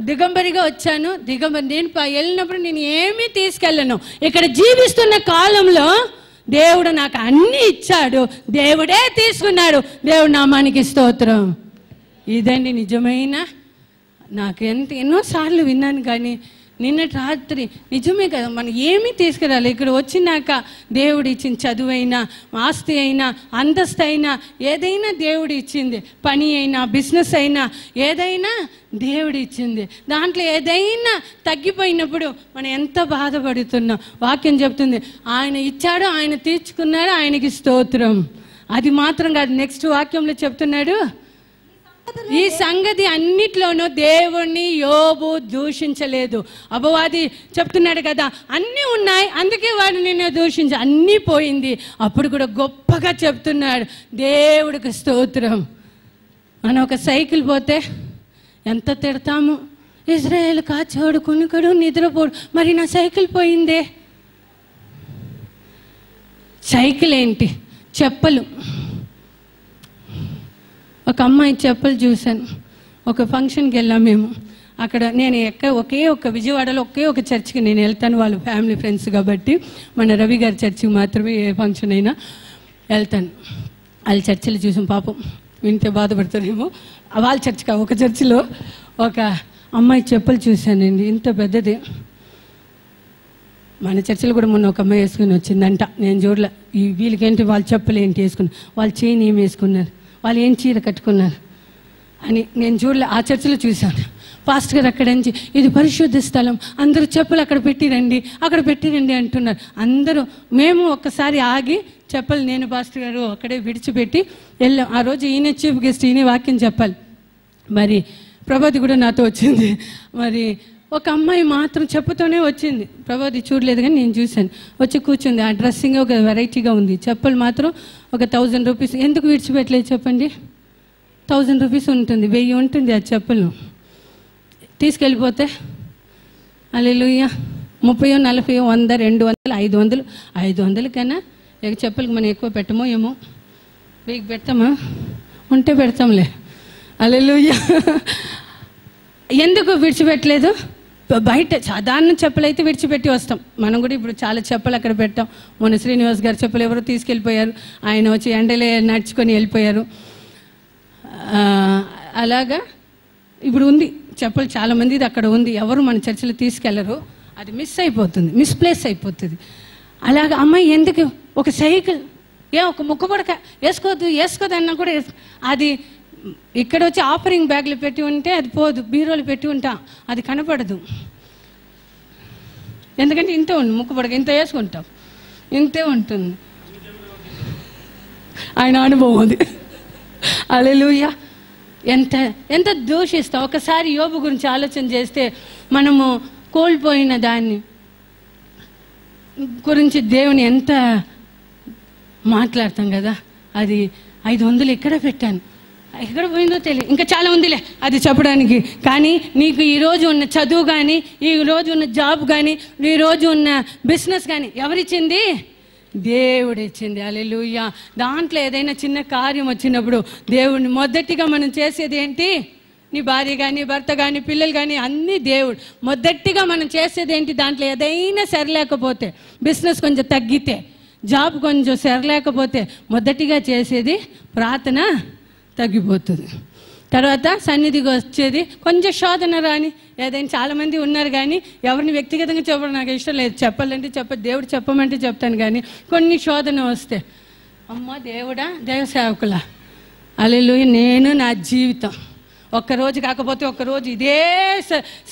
దిగంబరిగా వచ్చాను. నేను వెళ్ళినప్పుడు నేను ఏమీ తీసుకెళ్ళను. ఇక్కడ జీవిస్తున్న కాలంలో దేవుడు నాకు అన్నీ ఇచ్చాడు, దేవుడే తీసుకున్నాడు. దేవుడు నామానికి స్తోత్రం. ఇదండి నిజమైన. నాకు ఎన్నోసార్లు విన్నాను, కానీ నిన్నటి రాత్రి నిజమే కదా, మనం ఏమీ తీసుకురాలి. ఇక్కడ వచ్చినాక దేవుడు ఇచ్చిన చదువైనా, ఆస్తి అయినా, అంతస్తు అయినా, ఏదైనా దేవుడు ఇచ్చింది. పని అయినా, బిజినెస్ అయినా, ఏదైనా దేవుడు ఇచ్చింది. దాంట్లో ఏదైనా తగ్గిపోయినప్పుడు మనం ఎంత బాధపడుతున్నాం. వాక్యం చెప్తుంది, ఆయన ఇచ్చాడు, ఆయన తీర్చుకున్నాడు, ఆయనకి స్తోత్రం. అది మాత్రం కాదు, నెక్స్ట్ వాక్యంలో చెప్తున్నాడు, ఈ సంగతి అన్నిట్లోనూ దేవుణ్ణి యోబు దూషించలేదు. అపవాది చెప్తున్నాడు కదా, అన్నీ ఉన్నాయి అందుకే వాడు నిన్ను దూషించ, అన్నీ పోయింది. అప్పుడు కూడా గొప్పగా చెప్తున్నాడు, దేవుడికి స్తోత్రం. మనం ఒక సైకిల్ పోతే ఎంత తిడతాము, ఇజ్రాయేల్ కాచోడు కొనుకడు నిద్రపోడు, మరి నా సైకిల్ పోయిందే. సైకిల్ ఏంటి? చెప్పలు. ఒక అమ్మాయి చెప్పులు చూశాను. ఒక ఫంక్షన్కి వెళ్ళాం మేము. అక్కడ నేను ఒకే ఒక విజయవాడలో ఒక చర్చికి నేను వెళ్తాను, వాళ్ళు ఫ్యామిలీ ఫ్రెండ్స్ కాబట్టి. మన రవి గారి చర్చికి మాత్రమే ఏ ఫంక్షన్ అయినా వెళ్తాను. వాళ్ళ చర్చిలు చూసాం, పాపం వింటే బాధపడతారేమో. వాళ్ళ చర్చికి ఒక చర్చిలో ఒక అమ్మాయి చెప్పులు చూశానండి, ఇంత పెద్దది. మన చర్చిలో కూడా మొన్న ఒక అమ్మాయి వేసుకుని వచ్చిందంట, నేను చూడలే. ఈ వీళ్ళకేంటి వాళ్ళ చెప్పులు ఏంటి వేసుకున్నారు, వాళ్ళ చైన్ ఏమి వేసుకున్నారు, వాళ్ళు ఏం చీర కట్టుకున్నారు అని నేను చూడలే. ఆ చర్చిలో చూశాను. పాస్టర్ గారు అక్కడ నుంచి, ఇది పరిశుద్ధ స్థలం, అందరూ చెప్పులు అక్కడ పెట్టిరండి అంటున్నారు. అందరూ మేము ఒక్కసారి ఆగి చెప్పులు నేను పాస్టర్ గారు అక్కడే విడిచిపెట్టి వెళ్ళాం. ఆ రోజు ఈయన చీఫ్ గెస్ట్, ఈయన వాక్యం చెప్పాలి. మరి ప్రభాతి కూడా నాతో వచ్చింది. మరి ఒక అమ్మాయి మాత్రం చెప్పుతోనే వచ్చింది. ప్రభాతి చూడలేదు కానీ నేను చూశాను. వచ్చి కూర్చుంది. ఆ డ్రెస్సింగ్ ఒక వెరైటీగా ఉంది. చెప్పులు మాత్రం ఒక 1000 రూపీస్. ఎందుకు విడిచిపెట్టలేదు చెప్పండి? 1000 రూపీస్ ఉంటుంది, 1000 ఉంటుంది ఆ చెప్పులు. తీసుకెళ్ళిపోతే హల్లెలూయా 30, 40, 100, 200, 500 కన్నా చెప్పులకి మనం ఎక్కువ పెట్టమో ఏమో. 1000 పెడతామా? ఉంటే పెడతాంలే. హల్లెలూయా. ఎందుకు విడిచిపెట్టలేదు? బయట సాధారణ చెప్పులు అయితే విడిచిపెట్టి వస్తాం. మనం కూడా ఇప్పుడు చాలా చెప్పులు అక్కడ పెట్టాం. మొన్న శ్రీనివాస్ గారి చెప్పులు ఎవరో తీసుకెళ్ళిపోయారు, ఆయన వచ్చి ఎండలే నడుచుకొని వెళ్ళిపోయారు. అలాగా ఇప్పుడు ఉంది చెప్పలు చాలా మందిది అక్కడ ఉంది, ఎవరు మన చర్చిలో తీసుకెళ్లరు, అది మిస్ అయిపోతుంది, మిస్ప్లేస్ అయిపోతుంది. అలాగే అమ్మాయి ఎందుకు ఒక సైకిల్ ఒక ముక్క పడక వేసుకోవద్దు అన్నా కూడా అది ఇక్కడ వచ్చి ఆఫరింగ్ బ్యాగ్లో పెట్టి ఉంటే అది పోదు, బీరోలు పెట్టి ఉంటాం, అది కనపడదు. ఎందుకంటే ఇంతే ఉంది, ముక్క పడక ఇంత వేసుకుంటాం, ఇంతే ఉంటుంది. ఆయన అనుభవం అది. హల్లెలూయా. ఎంత ఎంత దూషిస్తాం. ఒకసారి యోబు గురించి ఆలోచన చేస్తే మనము కోల్పోయిన దాన్ని గురించి దేవుని ఎంత మాట్లాడతాం కదా. అది 500 ఎక్కడ పెట్టాను, ఎక్కడ పోయిందో తెలియదు, ఇంకా చాలా ఉందిలే అది చెప్పడానికి. కానీ నీకు ఈరోజు ఉన్న చదువు కానీ, ఈరోజు ఉన్న జాబ్ కానీ, ఈరోజు ఉన్న బిజినెస్ కానీ ఎవరిచ్చింది? దేవుడు ఇచ్చింది. హల్లెలూయా. దాంట్లో ఏదైనా చిన్న కార్యం వచ్చినప్పుడు దేవుడిని మొదటిగా మనం చేసేది ఏంటి? నీ భార్య కానీ, భర్త కానీ, పిల్లలు కానీ అన్నీ దేవుడు మొదటిగా మనం చేసేది ఏంటి? దాంట్లో ఏదైనా సరిలేకపోతే, బిజినెస్ కొంచెం తగ్గితే, జాబ్ కొంచెం సరిలేకపోతే మొదటిగా చేసేది ప్రార్థన తగ్గిపోతుంది. తర్వాత సన్నిధికి వచ్చేది కొంచెం శోధన రాని, ఏదైనా చాలామంది ఉన్నారు కానీ ఎవరిని వ్యక్తిగతంగా చెప్పడం నాకు ఇష్టం లేదు, చెప్పాలంటే దేవుడు చెప్పమంటే చెప్తాను. కానీ కొన్ని శోధన వస్తే అమ్మ దేవుడా, దైవ సేవకులా, హల్లెలూయా, నేను నా జీవితం ఒక్కరోజు కాకపోతే ఒక్కరోజు ఇదే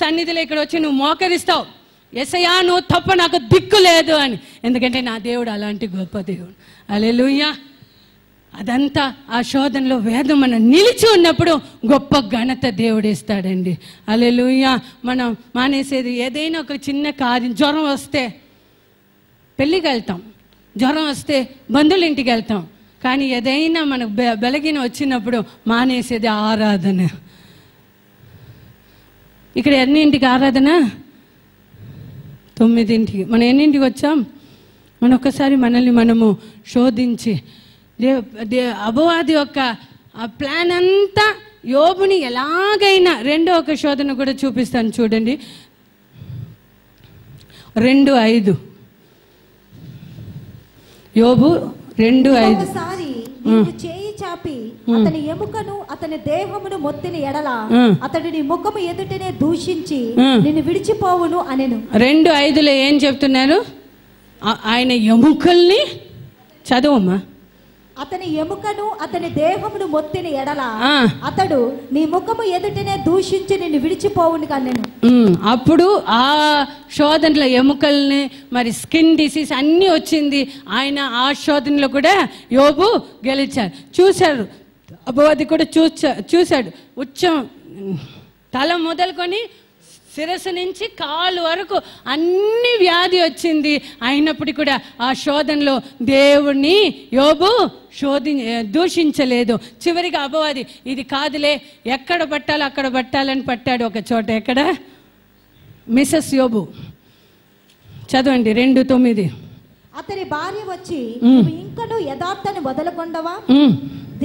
సన్నిధిలో ఇక్కడ వచ్చి నువ్వు మోకరిస్తావు, యేసయ్యా నువ్వు తప్ప నాకు దిక్కు లేదు అని. ఎందుకంటే నా దేవుడు అలాంటి గొప్ప దేవుడు. హల్లెలూయా. అదంతా ఆ శోధనలో వేదం మనం నిలిచి ఉన్నప్పుడు గొప్ప ఘనత దేవుడు ఇస్తాడండి. హల్లెలూయా. మనం మానేసేది ఏదైనా ఒక చిన్న కార్యం, జ్వరం వస్తే పెళ్ళికి వెళ్తాం, జ్వరం వస్తే బంధువుల ఇంటికి వెళ్తాం, కానీ ఏదైనా మనకు బలహీన వచ్చినప్పుడు మానేసేది ఆరాధన. ఇక్కడ ఎన్నింటికి ఆరాధన? 9ంటికి. మనం ఎన్నింటికి వచ్చాం? మనం ఒక్కసారి మనల్ని మనము శోధించి, అపవాది యొక్క ఆ ప్లాన్ అంతా యోబుని ఎలాగైనా, రెండో ఒక శోధన కూడా చూపిస్తాను చూడండి. 2:5 యోబు 2:5. చేయి చాపి అతని ఎముకను అతని దేహమును మొత్తిన ఎడల అతడిని ముఖము ఎదుటనే దూషించి నిన్ను విడిచిపోవును అనెను. 2:5లో ఏం చెప్తున్నారు? ఆయన ఎముకల్ని చదవమ్మా. అతని ఎముకను అతని దేహమును మొత్తిన ఎడల అతడు నీ ముఖము ఎదుటనే దూషించి నిన్ను విడిచిపోవును కన్నెను. అప్పుడు ఆ శోధనలో ఎముకల్ని, మరి స్కిన్ డిసీజ్ అన్నీ వచ్చింది. ఆయన ఆ శోధనలో కూడా యోబు గెలిచారు. చూశారు, అపవాది కూడా చూశాడు. ఉచ్చం తల మొదలుకొని శిరస్సు నుంచి కాలు వరకు అన్ని వ్యాధి వచ్చింది. అయినప్పటికీ కూడా ఆ శోధనలో దేవుణ్ణి యోబు దూషించలేదు. చివరిగా అపవాది ఇది కాదులే, ఎక్కడ పట్టాలో అక్కడ పట్టాలని పట్టాడు ఒక చోట. ఎక్కడ? మిసెస్ యోబు. చదవండి 2:9. అతని భార్య వచ్చి ఇంకను యథార్థను వదలకొండవా,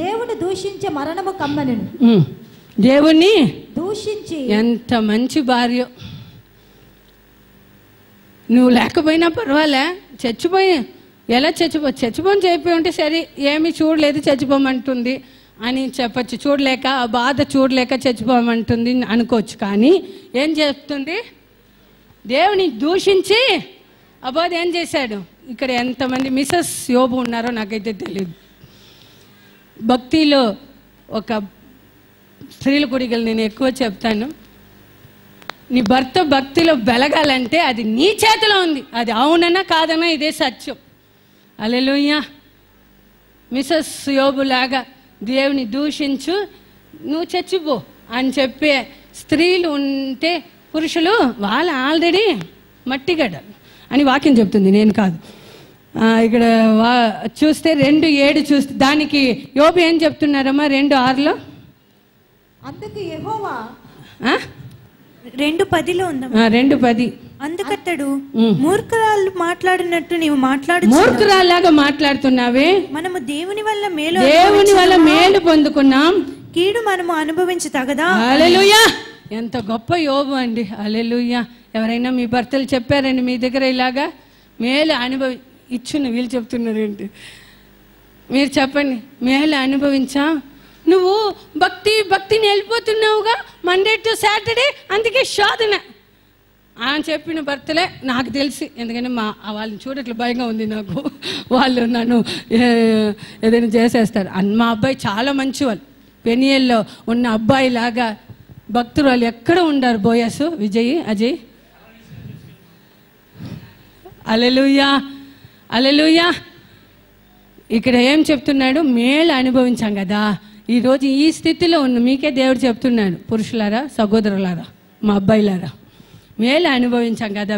దేవుని దూషించే మరణము కమ్మనెను. దేవుణ్ణి దూషించి. ఎంత మంచి భార్య. నువ్వు లేకపోయినా పర్వాలే, ఎలా చచ్చిపోని చెప్పి ఉంటే సరే, ఏమీ చూడలేదు చచ్చిపోమంటుంది అని చెప్పచ్చు. చూడలేక, ఆ బాధ చూడలేక చచ్చిపోమంటుంది అనుకోవచ్చు. కానీ ఏం చెప్తుంది? దేవుని దూషించి అబాద్ ఏం చేశాడు? ఇక్కడ ఎంతమంది మిసెస్ యోబు ఉన్నారో నాకైతే తెలియదు. భక్తిలో ఒక స్త్రీల కొడికలు నేను ఎక్కువ చెప్తాను. నీ భర్త భక్తిలో వెలగాలంటే అది నీ చేతిలో ఉంది. అది అవునన్నా కాదన్నా ఇదే సత్యం. హల్లెలూయా. మిసెస్ యోబు లాగా దేవుని దూషించు, నువ్వు చచ్చిపో అని చెప్పే స్త్రీలు ఉంటే, పురుషులు వాళ్ళు ఆల్రెడీ మట్టిగడ్డలు అని వాక్యం చెప్తుంది, నేను కాదు. ఇక్కడ చూస్తే 2:7 చూస్తే దానికి యోబు ఏం చెప్తున్నారమ్మా? 2:6లో అందుకు యెహోవా 2:10లో ఉందా? 2:10. అందుకతడు మూర్ఖురాలు మాట్లాడినట్టు నీవు మూర్ఖురాలాగా మాట్లాడుతున్నావే. మనము దేవుని వల్ల మేలు పొందుకున్నాం, కీడు మనము అనుభవించి తగదా. హల్లెలూయా. ఎంత గొప్ప యోబు అండి. హల్లెలూయా. ఎవరైనా మీ భర్తలు చెప్పారండి మీ దగ్గర ఇలాగా మేలు ఇచ్చును? వీళ్ళు చెప్తున్నారు ఏంటి? మీరు చెప్పండి. మేలు అనుభవించా, నువ్వు భక్తిని వెళ్ళిపోతున్నావుగా, మండే టు సాటర్డే, అందుకే శోధన ఆయన చెప్పిన భర్తలే నాకు తెలిసి. ఎందుకంటే వాళ్ళని చూడట్లు భయంగా ఉంది నాకు, వాళ్ళు నన్ను ఏదైనా చేసేస్తారు. మా అబ్బాయి చాలా మంచి వాళ్ళు, పెనియల్లో ఉన్న అబ్బాయి లాగా భక్తులు వాళ్ళు ఎక్కడ ఉండారు. బోయస్, విజయ్, అజయ్, హల్లెలూయా హల్లెలూయా. ఇక్కడ ఏం చెప్తున్నాడు? మేలు అనుభవించాం కదా. ఈరోజు ఈ స్థితిలో ఉన్న మీకే దేవుడు చెప్తున్నాడు, పురుషులారా, సహోదరులారా, మా అబ్బాయిలారా, మేలు అనుభవించాం కదా.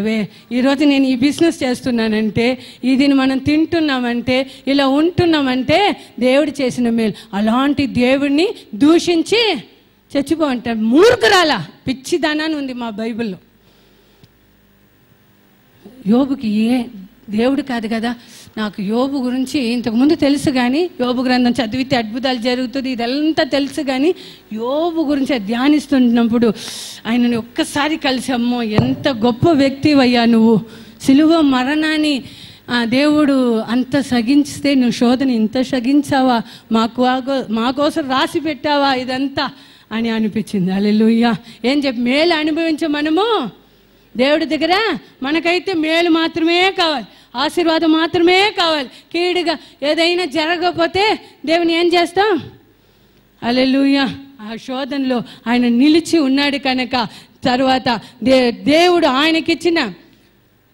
ఈరోజు నేను ఈ బిజినెస్ చేస్తున్నానంటే, ఇది మనం తింటున్నామంటే, ఇలా ఉంటున్నామంటే దేవుడు చేసిన మేలు. అలాంటి దేవుడిని దూషించి చచ్చిపో అంటారు. మూర్ఖురాల, పిచ్చిదానాన్ని ఉంది మా బైబిల్లో. యోబుకి దేవుడు కాదు కదా. నాకు యోబు గురించి ఇంతకుముందు తెలుసు, కానీ యోబు గ్రంథం చదివితే అద్భుతాలు జరుగుతుంది, ఇదంతా తెలుసు. కానీ యోబు గురించి ధ్యానిస్తున్నప్పుడు ఆయనని ఒక్కసారి కలిసి, అమ్మో ఎంత గొప్ప వ్యక్తివయ్యా నువ్వు, సిలువ మరణాన్ని దేవుడు అంత సగించితే నువ్వు శోధన ఇంత సగించావా, మా కోసం రాసి పెట్టావా ఇదంతా అని అనిపించింది. హల్లెలూయా. ఏం చెప్పి మేలు అనుభవించే మనము దేవుడి దగ్గర మనకైతే మేలు మాత్రమే కావాలి, ఆశీర్వాదం మాత్రమే కావాలి. కీడుగా ఏదైనా జరగకపోతే దేవుని ఏం చేస్తాం? హల్లెలూయా. ఆ శోధనలో ఆయన నిలిచి ఉన్నాడు కనుక తర్వాత దేవుడు ఆయనకిచ్చిన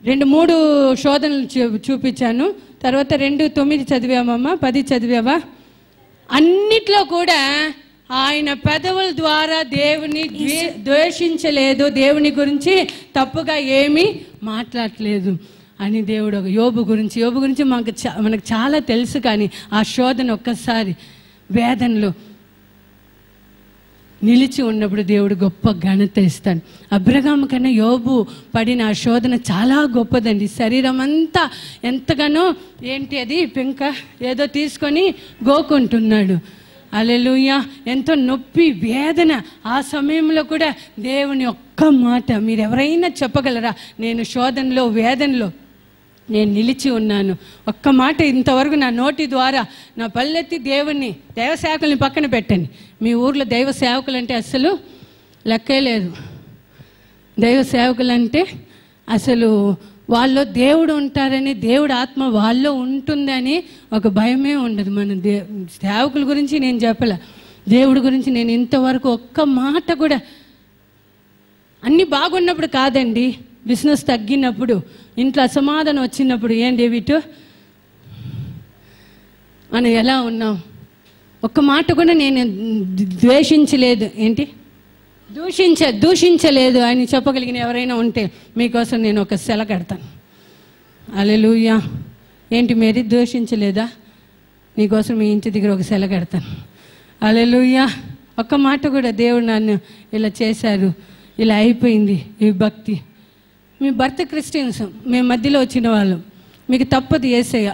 2-3 శోధనలు చూపించాను. తర్వాత 2:9 చదివామమ్మా, 10 చదివావా? అన్నిట్లో కూడా ఆయన పెదవుల ద్వారా దేవుని ద్వేషించలేదు, దేవుని గురించి తప్పుగా ఏమీ మాట్లాడలేదు అని దేవుడు యోబు గురించి మనకు చాలా తెలుసు. కానీ ఆ శోధన ఒక్కసారి వేదనలో నిలిచి ఉన్నప్పుడు దేవుడు గొప్ప ఘనత ఇస్తాడు. అబ్రహాము కన్నా యోబు పడిన ఆ శోధన చాలా గొప్పదండి. శరీరం అంతా ఎంతగానో అది పెంక ఏదో తీసుకొని గోకుంటున్నాడు. హల్లెలూయా. ఎంతో నొప్పి, వేదన. ఆ సమయంలో కూడా దేవుని ఒక్క మాట మీరు ఎవరైనా చెప్పగలరా? నేను శోధనలో, వేదనలో నేను నిలిచి ఉన్నాను. ఒక్క మాట ఇంతవరకు నా నోటి ద్వారా నా పల్లెత్తి దేవుణ్ణి, దైవ సేవకుల్ని పక్కన పెట్టండి. మీ ఊర్లో దైవ సేవకులు అంటే అసలు లెక్కే లేదు. దైవ సేవకులు అంటే అసలు వాళ్ళలో దేవుడు ఉంటారని, దేవుడు ఆత్మ వాళ్ళలో ఉంటుందని ఒక భయమే ఉండదు. మన సేవకుల గురించి నేను చెప్పలే, దేవుడి గురించి నేను ఇంతవరకు ఒక్క మాట కూడా. అన్నీ బాగున్నప్పుడు కాదండి, బిజినెస్ తగ్గినప్పుడు, ఇంట్లో అసమాధానం వచ్చినప్పుడు, ఏం డేవిడ్ మనం ఎలా ఉన్నాం? ఒక్క మాట కూడా నేను ద్వేషించలేదు, దూషించలేదు అని చెప్పగలిగిన ఎవరైనా ఉంటే మీకోసం నేను ఒక సెల కడతాను. హల్లెలూయా. మేరీ దూషించలేదా? నీకోసం మీ ఇంటి దగ్గర ఒక సెల కడతాను. హల్లెలూయా. ఒక్క మాట కూడా దేవుడు నన్ను ఇలా చేశారు, ఇలా అయిపోయింది ఈ భక్తి. మీ భర్త క్రిస్టియన్స్, మేము మధ్యలో వచ్చిన వాళ్ళు, మీకు తప్పదు యేసయ్య.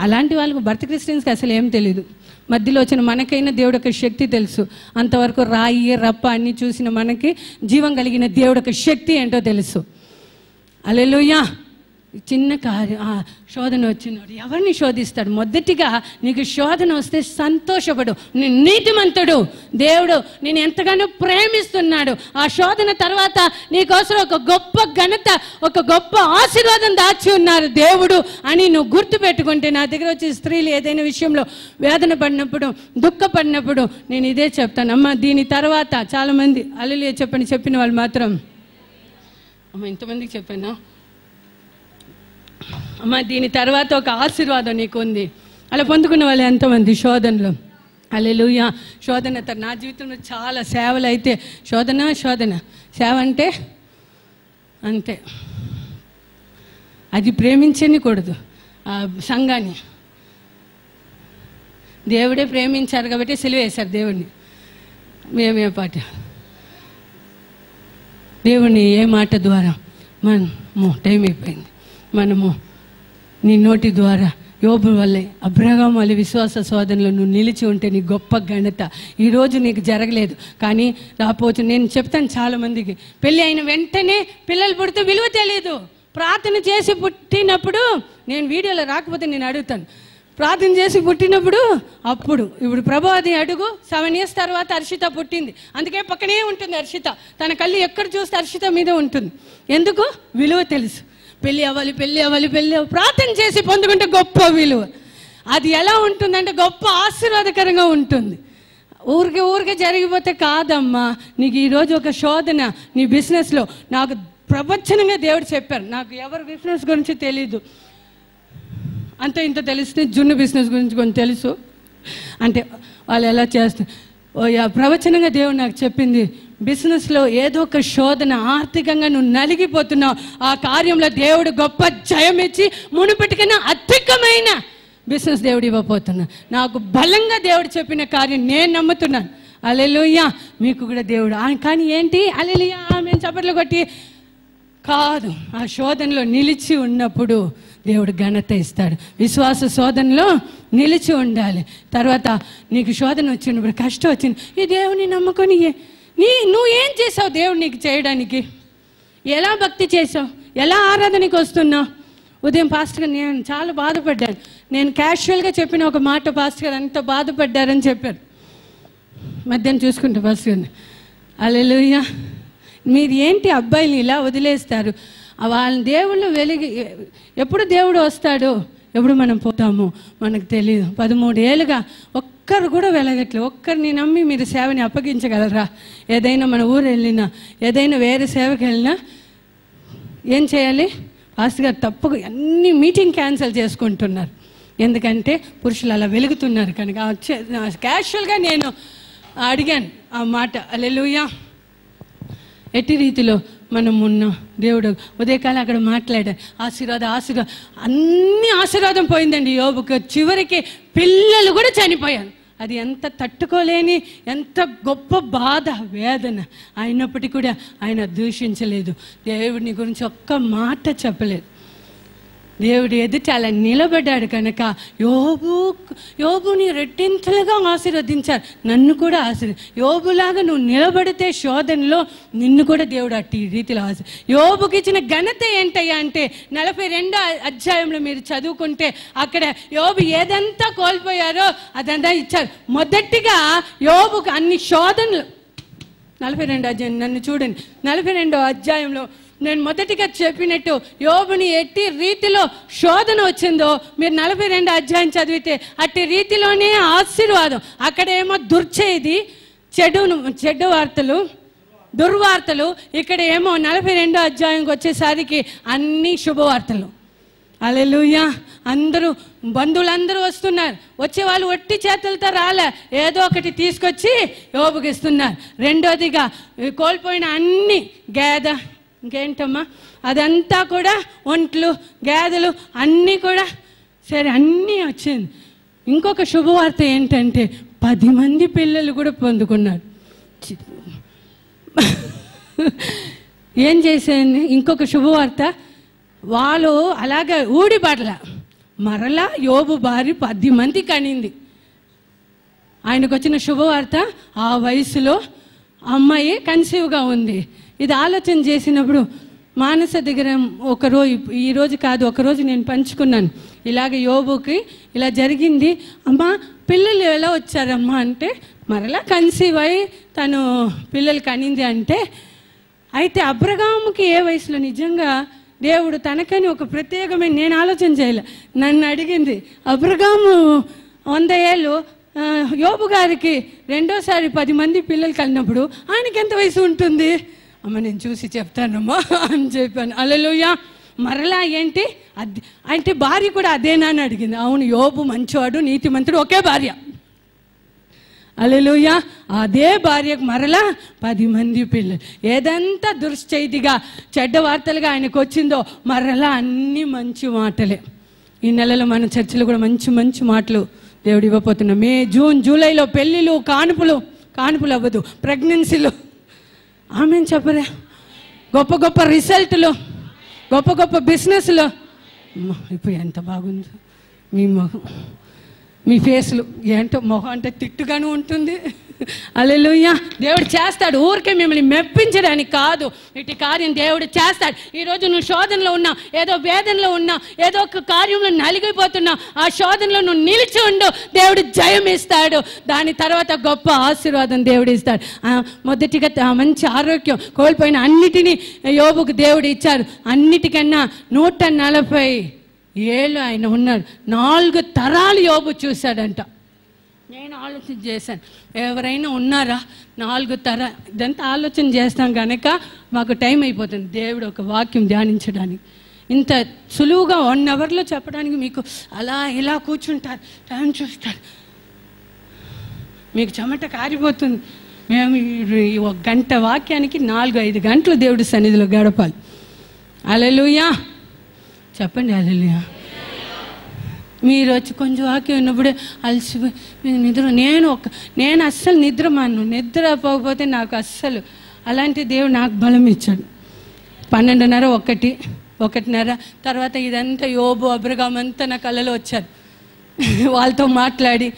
అలాంటి వాళ్ళకు భర్త క్రిస్టియన్స్కి అసలు ఏం తెలీదు. మధ్యలో వచ్చిన మనకైనా దేవుడు ఒక శక్తి తెలుసు. అంతవరకు రాయి రప్ప అన్ని చూసిన మనకి జీవం కలిగిన దేవుడు ఒక శక్తి ఏంటో తెలుసు. హల్లెలూయా. చిన్న శోధన వచ్చినాడు ఎవరిని శోధిస్తాడు? మొదటిగా నీకు శోధన వస్తే సంతోషపడు. నీతిమంతుడు, దేవుడు నేను ఎంతగానో ప్రేమిస్తున్నాడు. ఆ శోధన తర్వాత నీకోసం ఒక గొప్ప ఘనత, ఒక గొప్ప ఆశీర్వాదం దాచి ఉన్నారు దేవుడు అని నువ్వు గుర్తు పెట్టుకుంటే, నా దగ్గర వచ్చే స్త్రీలు ఏదైనా విషయంలో వేదన పడినప్పుడు, దుఃఖపడినప్పుడు నేను ఇదే చెప్తాను. అమ్మ దీని తర్వాత చాలామంది హల్లెలూయా చెప్పిన వాళ్ళు మాత్రం, అమ్మ ఇంతమందికి చెప్పాను, అమ్మ దీని తర్వాత ఒక ఆశీర్వాదం నీకు ఉంది. అలా పొందుకున్న వాళ్ళు ఎంతమంది శోధనలో? హల్లెలూయా. శోధన నా జీవితంలో చాలా సేవలు అయితే శోధన సేవ అంటే అంతే. అది ప్రేమించనికూడదు ఆ సంఘాన్ని. దేవుడే ప్రేమించారు కాబట్టి సిలువ వేశారు దేవుడిని. మేమే పాట దేవుని ఏ మాట ద్వారా మనము టైం అయిపోయింది. మనము నీ నోటి ద్వారా యోబు వల్లే, అబ్రహాము వల్లే విశ్వాస శోధనలో నువ్వు నిలిచి ఉంటే నీ గొప్ప ఘనత ఈరోజు నీకు జరగలేదు. కానీ రాపోవచ్చు. నేను చెప్తాను చాలామందికి, పెళ్ళి అయిన వెంటనే పిల్లలు పుడితే విలువ తెలియదు. ప్రార్థన చేసి పుట్టినప్పుడు, నేను వీడియోలో రాకపోతే నేను అడుగుతాను, ప్రార్థన చేసి పుట్టినప్పుడు అప్పుడు ఇప్పుడు ప్రభు అది అడుగు 7 years తర్వాత హర్షిత పుట్టింది. అందుకే పక్కనే ఉంటుంది హర్షిత. తన కళ్ళు ఎక్కడ చూస్తే హర్షిత మీద ఉంటుంది. ఎందుకు? విలువ తెలుసు. పెళ్ళి అవ్వాలి, పెళ్ళి అవ్వాలి, పెళ్ళి ప్రార్థన చేసి పొందుకుంటే గొప్ప విలువ. అది ఎలా ఉంటుందంటే గొప్ప ఆశీర్వాదకరంగా ఉంటుంది. ఊరికే జరిగిపోతే కాదమ్మా. నీకు ఈరోజు ఒక శోధన నీ బిజినెస్లో. నాకు ప్రవచనంగా దేవుడు చెప్పారు. నాకు ఎవరి బిజినెస్ గురించి తెలీదు, అంత ఇంత తెలిస్తే జున్ను బిజినెస్ గురించి కొంచెం తెలుసు. అంటే వాళ్ళు ఎలా చేస్తారు. ప్రవచనంగా దేవుడు నాకు చెప్పింది, బిజినెస్లో ఏదో ఒక శోధన, ఆర్థికంగా నువ్వు నలిగిపోతున్నావు. ఆ కార్యంలో దేవుడు గొప్ప జయం ఇచ్చి మునుపటికన్నా అధికమైన బిజినెస్ దేవుడు ఇవ్వబోతున్నా. నాకు బలంగా దేవుడు చెప్పిన కార్యం నేను నమ్ముతున్నాను. హల్లెలూయా. మీకు కూడా దేవుడు. కానీ ఏంటి హల్లెలూయా మేము చప్పట్లు కొట్టి కాదు. ఆ శోధనలో నిలిచి ఉన్నప్పుడు దేవుడు ఘనత ఇస్తాడు. విశ్వాస శోధనలో నిలిచి ఉండాలి. తర్వాత నీకు శోధన వచ్చినప్పుడు, కష్టం వచ్చింది, ఈ దేవుని నమ్ముకొని నువ్వు ఏం చేసావు దేవుడు నీకు చేయడానికి? ఎలా భక్తి చేసావు? ఎలా ఆరాధనకి వస్తున్నావు? ఉదయం పాస్టర్ గారు నేను చాలా బాధపడ్డాను. నేను క్యాషువల్గా చెప్పిన ఒక మాట పాస్టర్ గారు ఎంత బాధపడ్డారని చెప్పారు. మధ్యాహ్నం చూసుకుంటా పాస్టర్ గారిని. హల్లెలూయా. మీరు ఏంటి అబ్బాయిని ఇలా వదిలేస్తారు? వాళ్ళ దేవుళ్ళు వెలిగి ఎప్పుడు దేవుడు వస్తాడో ఎప్పుడు మనం పోతామో మనకు తెలియదు. 13 ఏళ్ళుగా ఒక్కరు కూడా వెలగట్లేదు. ఒక్కరిని నమ్మి మీరు సేవని అప్పగించగలరా? ఏదైనా మన ఊరు వెళ్ళినా, ఏదైనా వేరే సేవకి వెళ్ళినా ఏం చేయాలి? పాస్టర్ గారు తప్పుగా అన్ని మీటింగ్ క్యాన్సిల్ చేసుకుంటున్నారు. ఎందుకంటే పురుషులు అలా వెలుగుతున్నారు కనుక. క్యాషువల్గా నేను అడిగాను ఆ మాట. హల్లెలూయా. ఎట్టి రీతిలో మనం ఉన్న దేవుడు ఉదయకాలం అక్కడ మాట్లాడారు. ఆశీర్వాదం అన్ని ఆశీర్వాదం పోయిందండి యోబుకు. చివరికి పిల్లలు కూడా చనిపోయారు. అది ఎంత తట్టుకోలేని, ఎంత గొప్ప బాధ, వేదన. అయినప్పటికీ కూడా ఆయన దూషించలేదు. దేవుడిని గురించి ఒక్క మాట చెప్పలేదు. దేవుడు ఎదుట అలా నిలబడ్డాడు కనుక యోబుని రెట్టింతలుగా ఆశీర్వదించారు. నన్ను కూడా యోబులాగా నువ్వు నిలబడితే శోధనలో నిన్ను కూడా దేవుడు అట్టి రీతిలో యోబుకి ఇచ్చిన ఘనత ఏంటయ్యా అంటే 42వ అధ్యాయంలో మీరు చదువుకుంటే అక్కడ యోబు ఏదంతా కోల్పోయారో అదంతా ఇచ్చారు. మొదటిగా యోబుకు అన్ని శోధనలు 42వ అధ్యాయం నన్ను చూడండి. 42వ అధ్యాయంలో నేను మొదటిగా చెప్పినట్టు యోబుని ఎట్టి రీతిలో శోధన వచ్చిందో మీరు 42వ అధ్యాయం చదివితే అట్టి రీతిలోనే ఆశీర్వాదం. అక్కడేమో దుర్చేది, చెడ్డ వార్తలు, దుర్వార్తలు. ఇక్కడ ఏమో 42వ అధ్యాయంకి వచ్చేసరికి అన్ని శుభవార్తలు. హల్లెలూయా. అందరూ బంధువులందరూ వస్తున్నారు. వచ్చే వాళ్ళు ఒట్టి చేతులతో రాలే, ఏదో ఒకటి తీసుకొచ్చి యోబుకి ఇస్తున్నారు. రెండోదిగా కోల్పోయిన అన్ని గేద, ఇంకేంటమ్మా అదంతా కూడా, ఒంట్లు, గేదెలు అన్నీ కూడా సరే అన్నీ వచ్చింది. ఇంకొక శుభవార్త ఏంటంటే 10 మంది పిల్లలు కూడా పొందుకున్నారు. ఏం చేసేది? ఇంకొక శుభవార్త, వాళ్ళు అలాగే ఊడిపడల, మరలా యోబు భార్య 10 మంది కనింది. ఆయనకు వచ్చిన శుభవార్త, ఆ వయసులో అమ్మాయి కన్సీవ్గా ఉంది. ఇది ఆలోచన చేసినప్పుడు మానస దగ్గర ఈరోజు కాదు ఒకరోజు నేను పంచుకున్నాను. ఇలాగ యోబుకి ఇలా జరిగింది అమ్మా, పిల్లలు ఎలా వచ్చారమ్మా అంటే, మరలా కన్సీవ్ అయి తను పిల్లలు కనింది అంటే, అయితే అబ్రహాముకి ఏ వయసులో నిజంగా దేవుడు తనకని ఒక ప్రత్యేకమైన, నేను ఆలోచన చేయలే, నన్ను అడిగింది. అబ్రహాము 100 ఏళ్ళు, యోబు గారికి రెండోసారి 10 మంది పిల్లలు కలిగినప్పుడు ఆయనకి ఎంత వయసు ఉంటుంది? అమ్మ నేను చూసి చెప్తానమ్మా అని చెప్పాను. హల్లెలూయా. మరలా ఏంటి అంటే భార్య కూడా అదేనా అని అడిగింది. అవును, యోబు మంచివాడు, నీతిమంతుడు, ఒకే భార్య. హల్లెలూయా. అదే భార్యకు మరలా 10 మంది పిల్లలు. ఏదంతా దుశ్చైతిగా చెడ్డ వార్తలుగా ఆయనకు వచ్చిందో మరలా అన్ని మంచి మాటలే. ఈ నెలలో మన చర్చిలో కూడా మంచి మంచి మాటలు దేవుడు ఇవ్వబోతున్నాం. మే, జూన్, జూలైలో పెళ్ళిళ్ళు, కానుపులు అవ్వదు, ప్రెగ్నెన్సీలు, ఆమె చెప్పరా, గొప్ప గొప్ప రిజల్ట్లు, గొప్ప గొప్ప బిజినెస్లు. ఇప్పుడు ఎంత బాగుందో మీ మొహం, మీ ఫేస్లు. ఏంటో మొహం అంటే తిట్టుగానే ఉంటుంది. హల్లెలూయా. దేవుడు చేస్తాడు, ఊరికే మిమ్మల్ని మెప్పించడానికి కాదు. ఇటు కార్యం దేవుడు చేస్తాడు. ఈరోజు నువ్వు శోధనలో ఉన్నావు, ఏదో వేదనలో ఉన్నావు, ఏదో ఒక కార్యంలో నలిగిపోతున్నావు. ఆ శోధనలో నువ్వు నిలిచి ఉండు, దేవుడు జయం ఇస్తాడు. దాని తర్వాత గొప్ప ఆశీర్వాదం దేవుడు ఇస్తాడు. మొదటిగా మంచి ఆరోగ్యం కోల్పోయిన అన్నిటినీ యోబుకు దేవుడు ఇచ్చారు. అన్నిటికన్నా 140 ఏళ్ళు ఆయన ఉన్నాడు. 4 తరాలు యోబు చూశాడంట. నేను ఆలోచన చేశాను, ఎవరైనా ఉన్నారా 4 తరాలు? ఇదంతా ఆలోచన చేస్తాం కనుక మాకు టైం అయిపోతుంది దేవుడు ఒక వాక్యం ధ్యానించడానికి. ఇంత సులువుగా 1 అవర్లో చెప్పడానికి మీకు అలా ఇలా కూర్చుంటారు, టైం చూస్తారు, మీకు చెమట కారిపోతుంది. మేము ఈ 1 గంట వాక్యానికి 4-5 గంటలు దేవుడి సన్నిధిలో గడపాలి. హల్లెలూయా చెప్పండి. హల్లెలూయా. మీరు వచ్చి కొంచెం వాక్యం ఉన్నప్పుడే అలసిపోయి నిద్ర, నేను అస్సలు నిద్ర పోకపోతే నాకు అస్సలు, అలాంటి దేవుడు నాకు బలం ఇచ్చాడు. 12:30 1:30 తర్వాత ఇదంతా యోబు అబ్రహాము అంతా నా కళ్ళలో వచ్చారు. వాళ్ళతో మాట్లాడి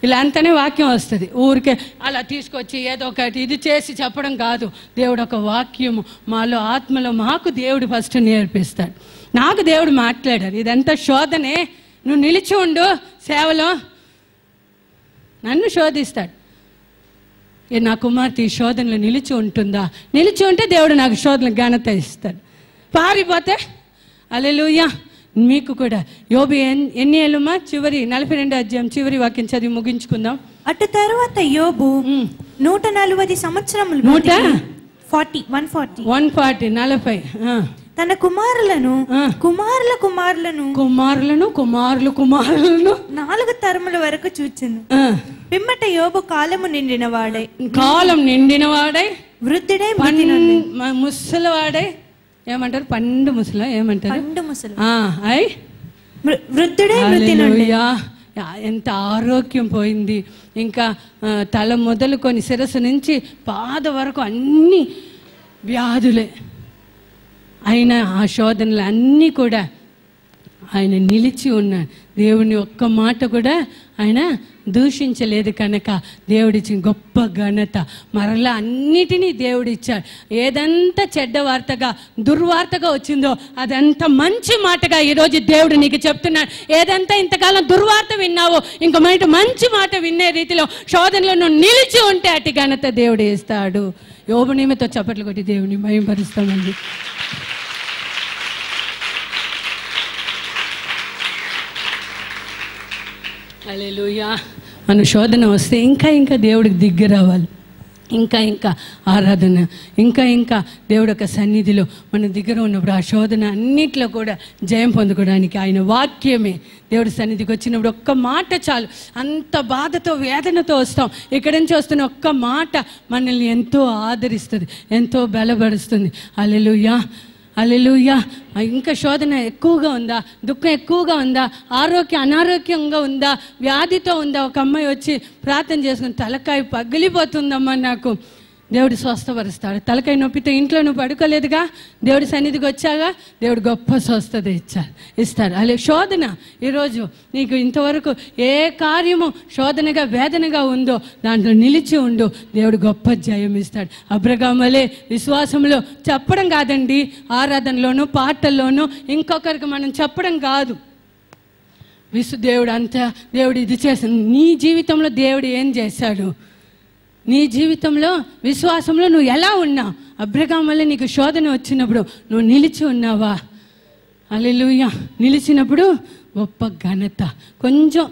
ఇలా అంతానే వాక్యం వస్తుంది. ఊరికే అలా తీసుకొచ్చి ఏదో ఒకటి ఇది చేసి చెప్పడం కాదు. దేవుడు ఒక వాక్యము మాలో ఆత్మలో మాకు దేవుడు ఫస్ట్ నేర్పిస్తాడు. నాకు దేవుడు మాట్లాడారు, ఇదంతా శోధనే, నువ్వు నిలిచి ఉండు సేవలో, నన్ను శోధిస్తాడు. నా కుమార్తె ఈ శోధనలో నిలిచి ఉంటుందా? నిలిచి ఉంటే దేవుడు నాకు శోధన ఘనత ఇస్తాడు. పారిపోతే హల్లెలూయా. మీకు కూడా యోబు ఎన్ని ఏళ్ళమ్మా? చివరి 42వ అధ్యాయం చివరి వాక్యం చదివి ముగించుకుందాం. అటు తరువాత యోబు 140 సంవత్సరములు 140 తన కుమారులను కుమారుల కుమారులను 4 తరముల వరకు చూచెను. పిమ్మట యోబు కాలం నిండినవాడై వృద్ధుడై ముసలివాడై ఏమంటారు? పండు ముసలా ఏమంటారు? వృద్ధుడై ఎంత ఆరోగ్యం పోయింది. ఇంకా తల మొదలుకొని శిరస్సు నుంచి పాద వరకు అన్ని వ్యాధులే. అయినా ఆ శోధనలు అన్నీ కూడా ఆయన నిలిచి ఉన్నాడు. దేవుని ఒక్క మాట కూడా ఆయన దూషించలేదు కనుక దేవుడిచ్చిన గొప్ప ఘనత మరలా అన్నిటినీ దేవుడిచ్చాడు. ఏదంతా చెడ్డ వార్తగా దుర్వార్తగా వచ్చిందో అదంతా మంచి మాటగా ఈరోజు దేవుడు నీకు చెప్తున్నాడు. ఏదంతా ఇంతకాలం దుర్వార్త విన్నావో ఇంక మైట మంచి మాట వినే రీతిలో శోధనలో నువ్వు నిలిచి ఉంటే అట్టి ఘనత దేవుడు ఇస్తాడు. యోబు నిమిత్తం చప్పట్లు కొట్టి దేవుని మహిమపరుస్తామండి. హల్లెలూయా. మన శోధన వస్తే ఇంకా దేవుడికి దగ్గర రావాలి. ఇంకా ఆరాధన, ఇంకా దేవుడు యొక్క సన్నిధిలో మన దగ్గర ఉన్నప్పుడు ఆ శోధన అన్నిట్లో కూడా జయం పొందుకోవడానికి ఆయన వాక్యమే. దేవుడి సన్నిధికి వచ్చినప్పుడు ఒక్క మాట చాలు. అంత బాధతో వేదనతో వస్తాం, ఇక్కడి నుంచి వస్తున్న ఒక్క మాట మనల్ని ఎంతో ఆదరిస్తుంది, ఎంతో బలపరుస్తుంది. హల్లెలూయా హల్లెలూయా. ఇంకా శోధన ఎక్కువగా ఉందా? దుఃఖం ఎక్కువగా ఉందా? అనారోగ్యంగా ఉందా? వ్యాధితో ఉందా? ఒక అమ్మాయి వచ్చి ప్రార్థన చేసుకుని తలకాయ పగిలిపోతుందమ్మా నాకు, దేవుడు స్వస్థపరుస్తాడు. తలకాయ నొప్పితో ఇంట్లో నువ్వు పడుకోలేదుగా, దేవుడి సన్నిధికి వచ్చాగా దేవుడు గొప్ప స్వస్థత ఇస్తాడు. అలాగే శోధన ఈరోజు నీకు ఇంతవరకు ఏ కార్యము శోధనగా వేదనగా ఉందో దాంట్లో నిలిచి ఉండు, దేవుడు గొప్ప జయం ఇస్తాడు. అబ్రహాములే విశ్వాసంలో చెప్పడం కాదండి, ఆరాధనలోనూ పాటల్లోనూ ఇంకొకరికి మనం చెప్పడం కాదు. దేవుడు ఇది చేశాడు. నీ జీవితంలో దేవుడు ఏం చేశాడు? నీ జీవితంలో విశ్వాసంలో నువ్వు ఎలా ఉన్నావు? అబ్రహాము వల్ల నీకు శోధన వచ్చినప్పుడు నువ్వు నిలిచి ఉన్నావా? హల్లెలూయా. నిలిచినప్పుడు గొప్ప ఘనత. కొంచెం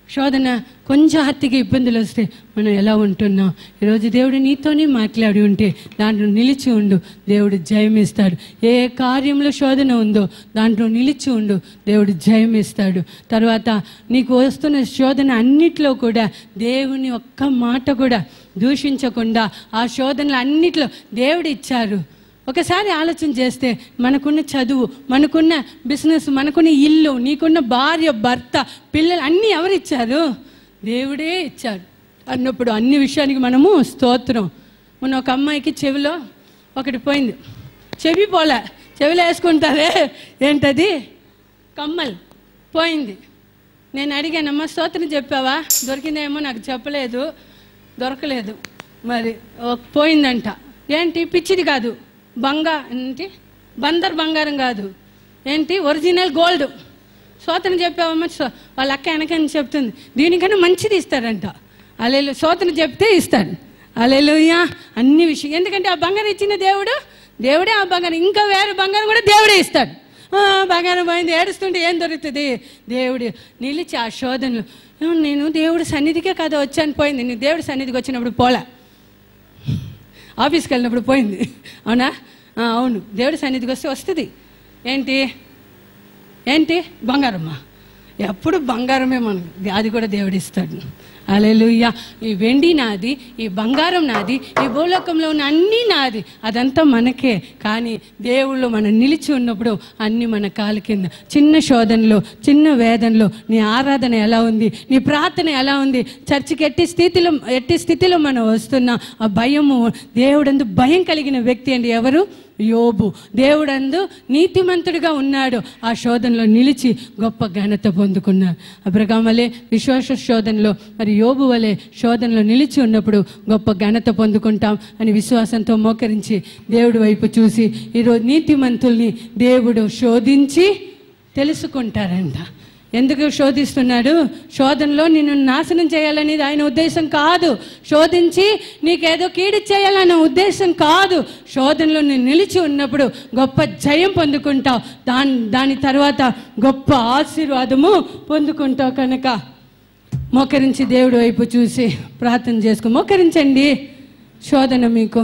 శోధన, కొంచెం ఆర్థిక ఇబ్బందులు వస్తే మనం ఎలా ఉంటున్నాం? ఈరోజు దేవుడు నీతోనే మాట్లాడి ఉంటే దాంట్లో నిలిచి ఉండు, దేవుడు జయం ఇస్తాడు. ఏ కార్యంలో శోధన ఉందో దాంట్లో నిలిచి ఉండు, దేవుడు జయం ఇస్తాడు. తర్వాత నీకు వస్తున్న శోధన అన్నిట్లో కూడా దేవుని ఒక్క మాట కూడా దూషించకుండా ఆ శోధనలు అన్నిట్లో దేవుడు ఇచ్చారు. ఒకసారి ఆలోచన చేస్తే మనకున్న చదువు, మనకున్న బిజినెస్, మనకున్న ఇల్లు, నీకున్న భార్య, భర్త, పిల్లలు అన్నీ ఎవరిచ్చారు? దేవుడే ఇచ్చాడు అన్నప్పుడు అన్ని విషయానికి మనము స్తోత్రం. మొన్న ఒక అమ్మాయికి చెవిలో ఒకటి పోయింది, చెవి చెవిలో వేసుకుంటారే ఏంటది, కమ్మల్ పోయింది. నేను అడిగానమ్మా స్తోత్రం చెప్పావా, దొరికిందేమో నాకు చెప్పలేదు, దొరకలేదు, మరి పోయిందంట. ఏంటి పిచ్చిది కాదు, ఏంటి బంగారం కాదు, ఏంటి ఒరిజినల్ గోల్డ్. స్తోత్రం చెప్పావమ్మా, వాళ్ళ అక్క వెనకని చెప్తుంది దీనికన్నా మంచిది ఇస్తాడంట. అలెలు స్తోత్రం చెప్తే ఇస్తాడు. హల్లెలూయా. అన్ని విషయం ఎందుకంటే ఆ బంగారం ఇచ్చిన దేవుడే ఆ బంగారం, ఇంకా వేరే బంగారం కూడా దేవుడే ఇస్తాడు. బంగారం పోయింది ఏడుస్తుంటే ఏం దొరుకుతుంది? దేవుడు నిలిచి ఆ శోధనలు, నేను దేవుడి సన్నిధికే కదా వచ్చాను, పోయింది. నేను దేవుడి సన్నిధికి వచ్చినప్పుడు పోలే, ఆఫీస్కి వెళ్ళినప్పుడు పోయింది. అవునా? అవును, దేవుడి సన్నిధికి వస్తే వస్తుంది. ఏంటి బంగారమ్మా, ఎప్పుడు బంగారమే మనకు, అది కూడా దేవుడు ఇస్తాడు. హల్లెలూయా. ఈ వెండి నాది, ఈ బంగారం నాది, ఈ భూలోకంలో ఉన్న అన్నీ నాది, అదంతా మనకే. కానీ దేవుళ్ళు మనం నిలిచి ఉన్నప్పుడు అన్నీ మన కాలు కింద. చిన్న శోధనలో, చిన్న వేదనలో నీ ఆరాధన ఎలా ఉంది, నీ ప్రార్థన ఎలా ఉంది, చర్చికి ఎట్టి స్థితిలో మనం వస్తున్నా ఆ భయము, దేవుడందు భయం కలిగిన వ్యక్తి అండి ఎవరు? యోబు. దేవుడందు నీతిమంతుడిగా ఉన్నాడు, ఆ శోధనలో నిలిచి గొప్ప ఘనత పొందుకున్నాడు. అబ్రహాము వలె విశ్వాస శోధనలో, మరి యోబు వలె శోధనలో నిలిచి ఉన్నప్పుడు గొప్ప ఘనత పొందుకుంటాం అని విశ్వాసంతో మోకరించి దేవుడి వైపు చూసి, ఈరోజు నీతిమంతుల్ని దేవుడు శోధించి తెలుసుకుంటారంట. ఎందుకు శోధిస్తున్నాడు? శోధనలో నిన్ను నాశనం చేయాలనేది ఆయన ఉద్దేశం కాదు, శోధించి నీకేదో కీడు చేయాలనే ఉద్దేశం కాదు. శోధనలో నేను నిలిచి ఉన్నప్పుడు గొప్ప జయం పొందుకుంటావు, దాని తర్వాత గొప్ప ఆశీర్వాదము పొందుకుంటావు. కనుక మోకరించి దేవుడి వైపు చూసి ప్రార్థన చేసుకో. మోకరించండి. శోధన మీకు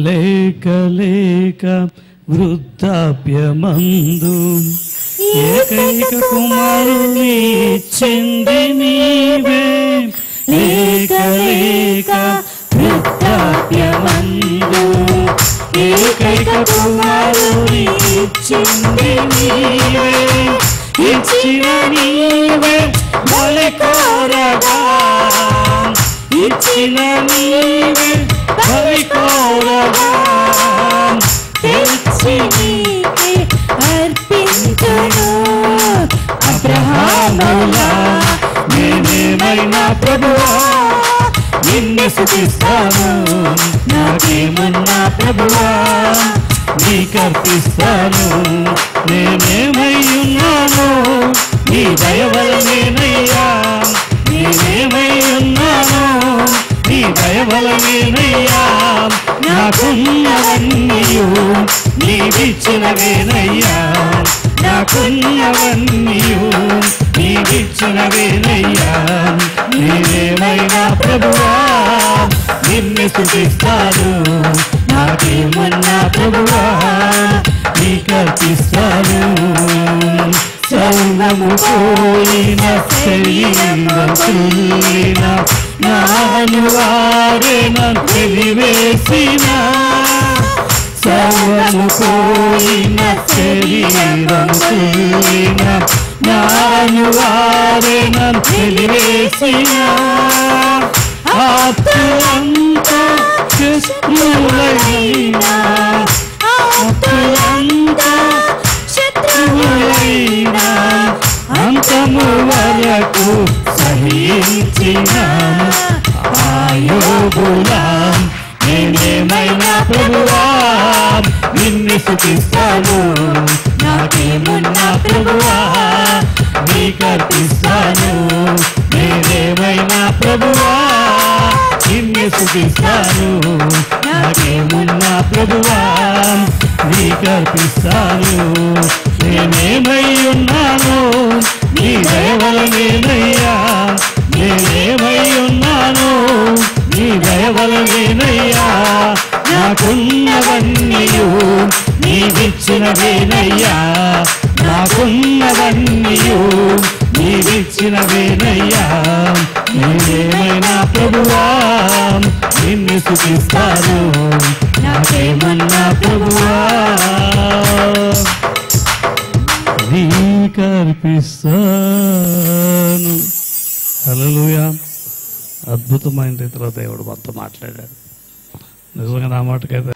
లేక వృద్ధాప్యమందు ఏకైక కుమారుని ఇచ్చింది నీవే, లేక వృద్ధాప్యమందు ఏకైక కుమారుని ఇచ్చింది నీవే, ఇచ్చిన నీవే బలి కోరగా, ఇచ్చిన నీవే బలి కోరగా, తెచ్చి నీకే అర్పించును. అబ్రహాములా నేనేమైనా ప్రభువా నిన్ను స్తుతిస్తాను, నాకేమన్నా ప్రభువా నీకర్పిస్తాను. నేనేమై ఉన్నాను నీ దయ వలనేనయ్యా, నేనేమై ఉన్నాను నీ దయ వలనేనయ్యా, నాకున్నవన్నీయు నీవిచ్చినవేనయ్యా, నాకున్నవన్నీయు నీవిచ్చినవేనయ్యా. నేనేమైనా ప్రభువా నిన్ను స్తుతిస్తాను, నాకేమన్నా ప్రభువా నీకర్పిస్తాను. సర్వము పోయిన శరీరం కుళ్ళిన నాను వారే నన్ను వెలివేసిన, సర్వము పోయిన శరీరం కుళ్ళిన నాను వారే నన్ను వెలివేసిన, ఆప్తులంతా శత్రువులైనా, ఆప్తులంతా శత్రువులైనా అంతము వరకు సహించినాము. యోబులా నేనేమైనా ప్రభువా నిన్ను స్తుతిస్తాను, నాకేమున్నా ప్రభువా నీకర్పిస్తాను. నేనేమైనా ప్రభువా నిన్ను స్తుతిస్తాను, నాకేమున్నా ప్రభువా నీకర్పిస్తాను. నేనేమై ఉన్నాను నీ దయ వలనేనయ్యా, నేనేమై ఉన్నాను నీ దయ వలనేనయ్యా, నాకున్నవన్నీయు నీవిచ్చినవేనయ్యా, నాకున్నవన్నీయు నీవిచ్చినవేనయ్యా. నేనేమైనా ప్రభువా నిన్ను స్తుతిస్తాను, నాకేమన్నా ప్రభువా నీకర్పిస్తాను. హల్లెలూయా. అద్భుతమైన రీతిలో దేవుడు మనతో మాట్లాడాడు. నిజంగా నా మాటకైతే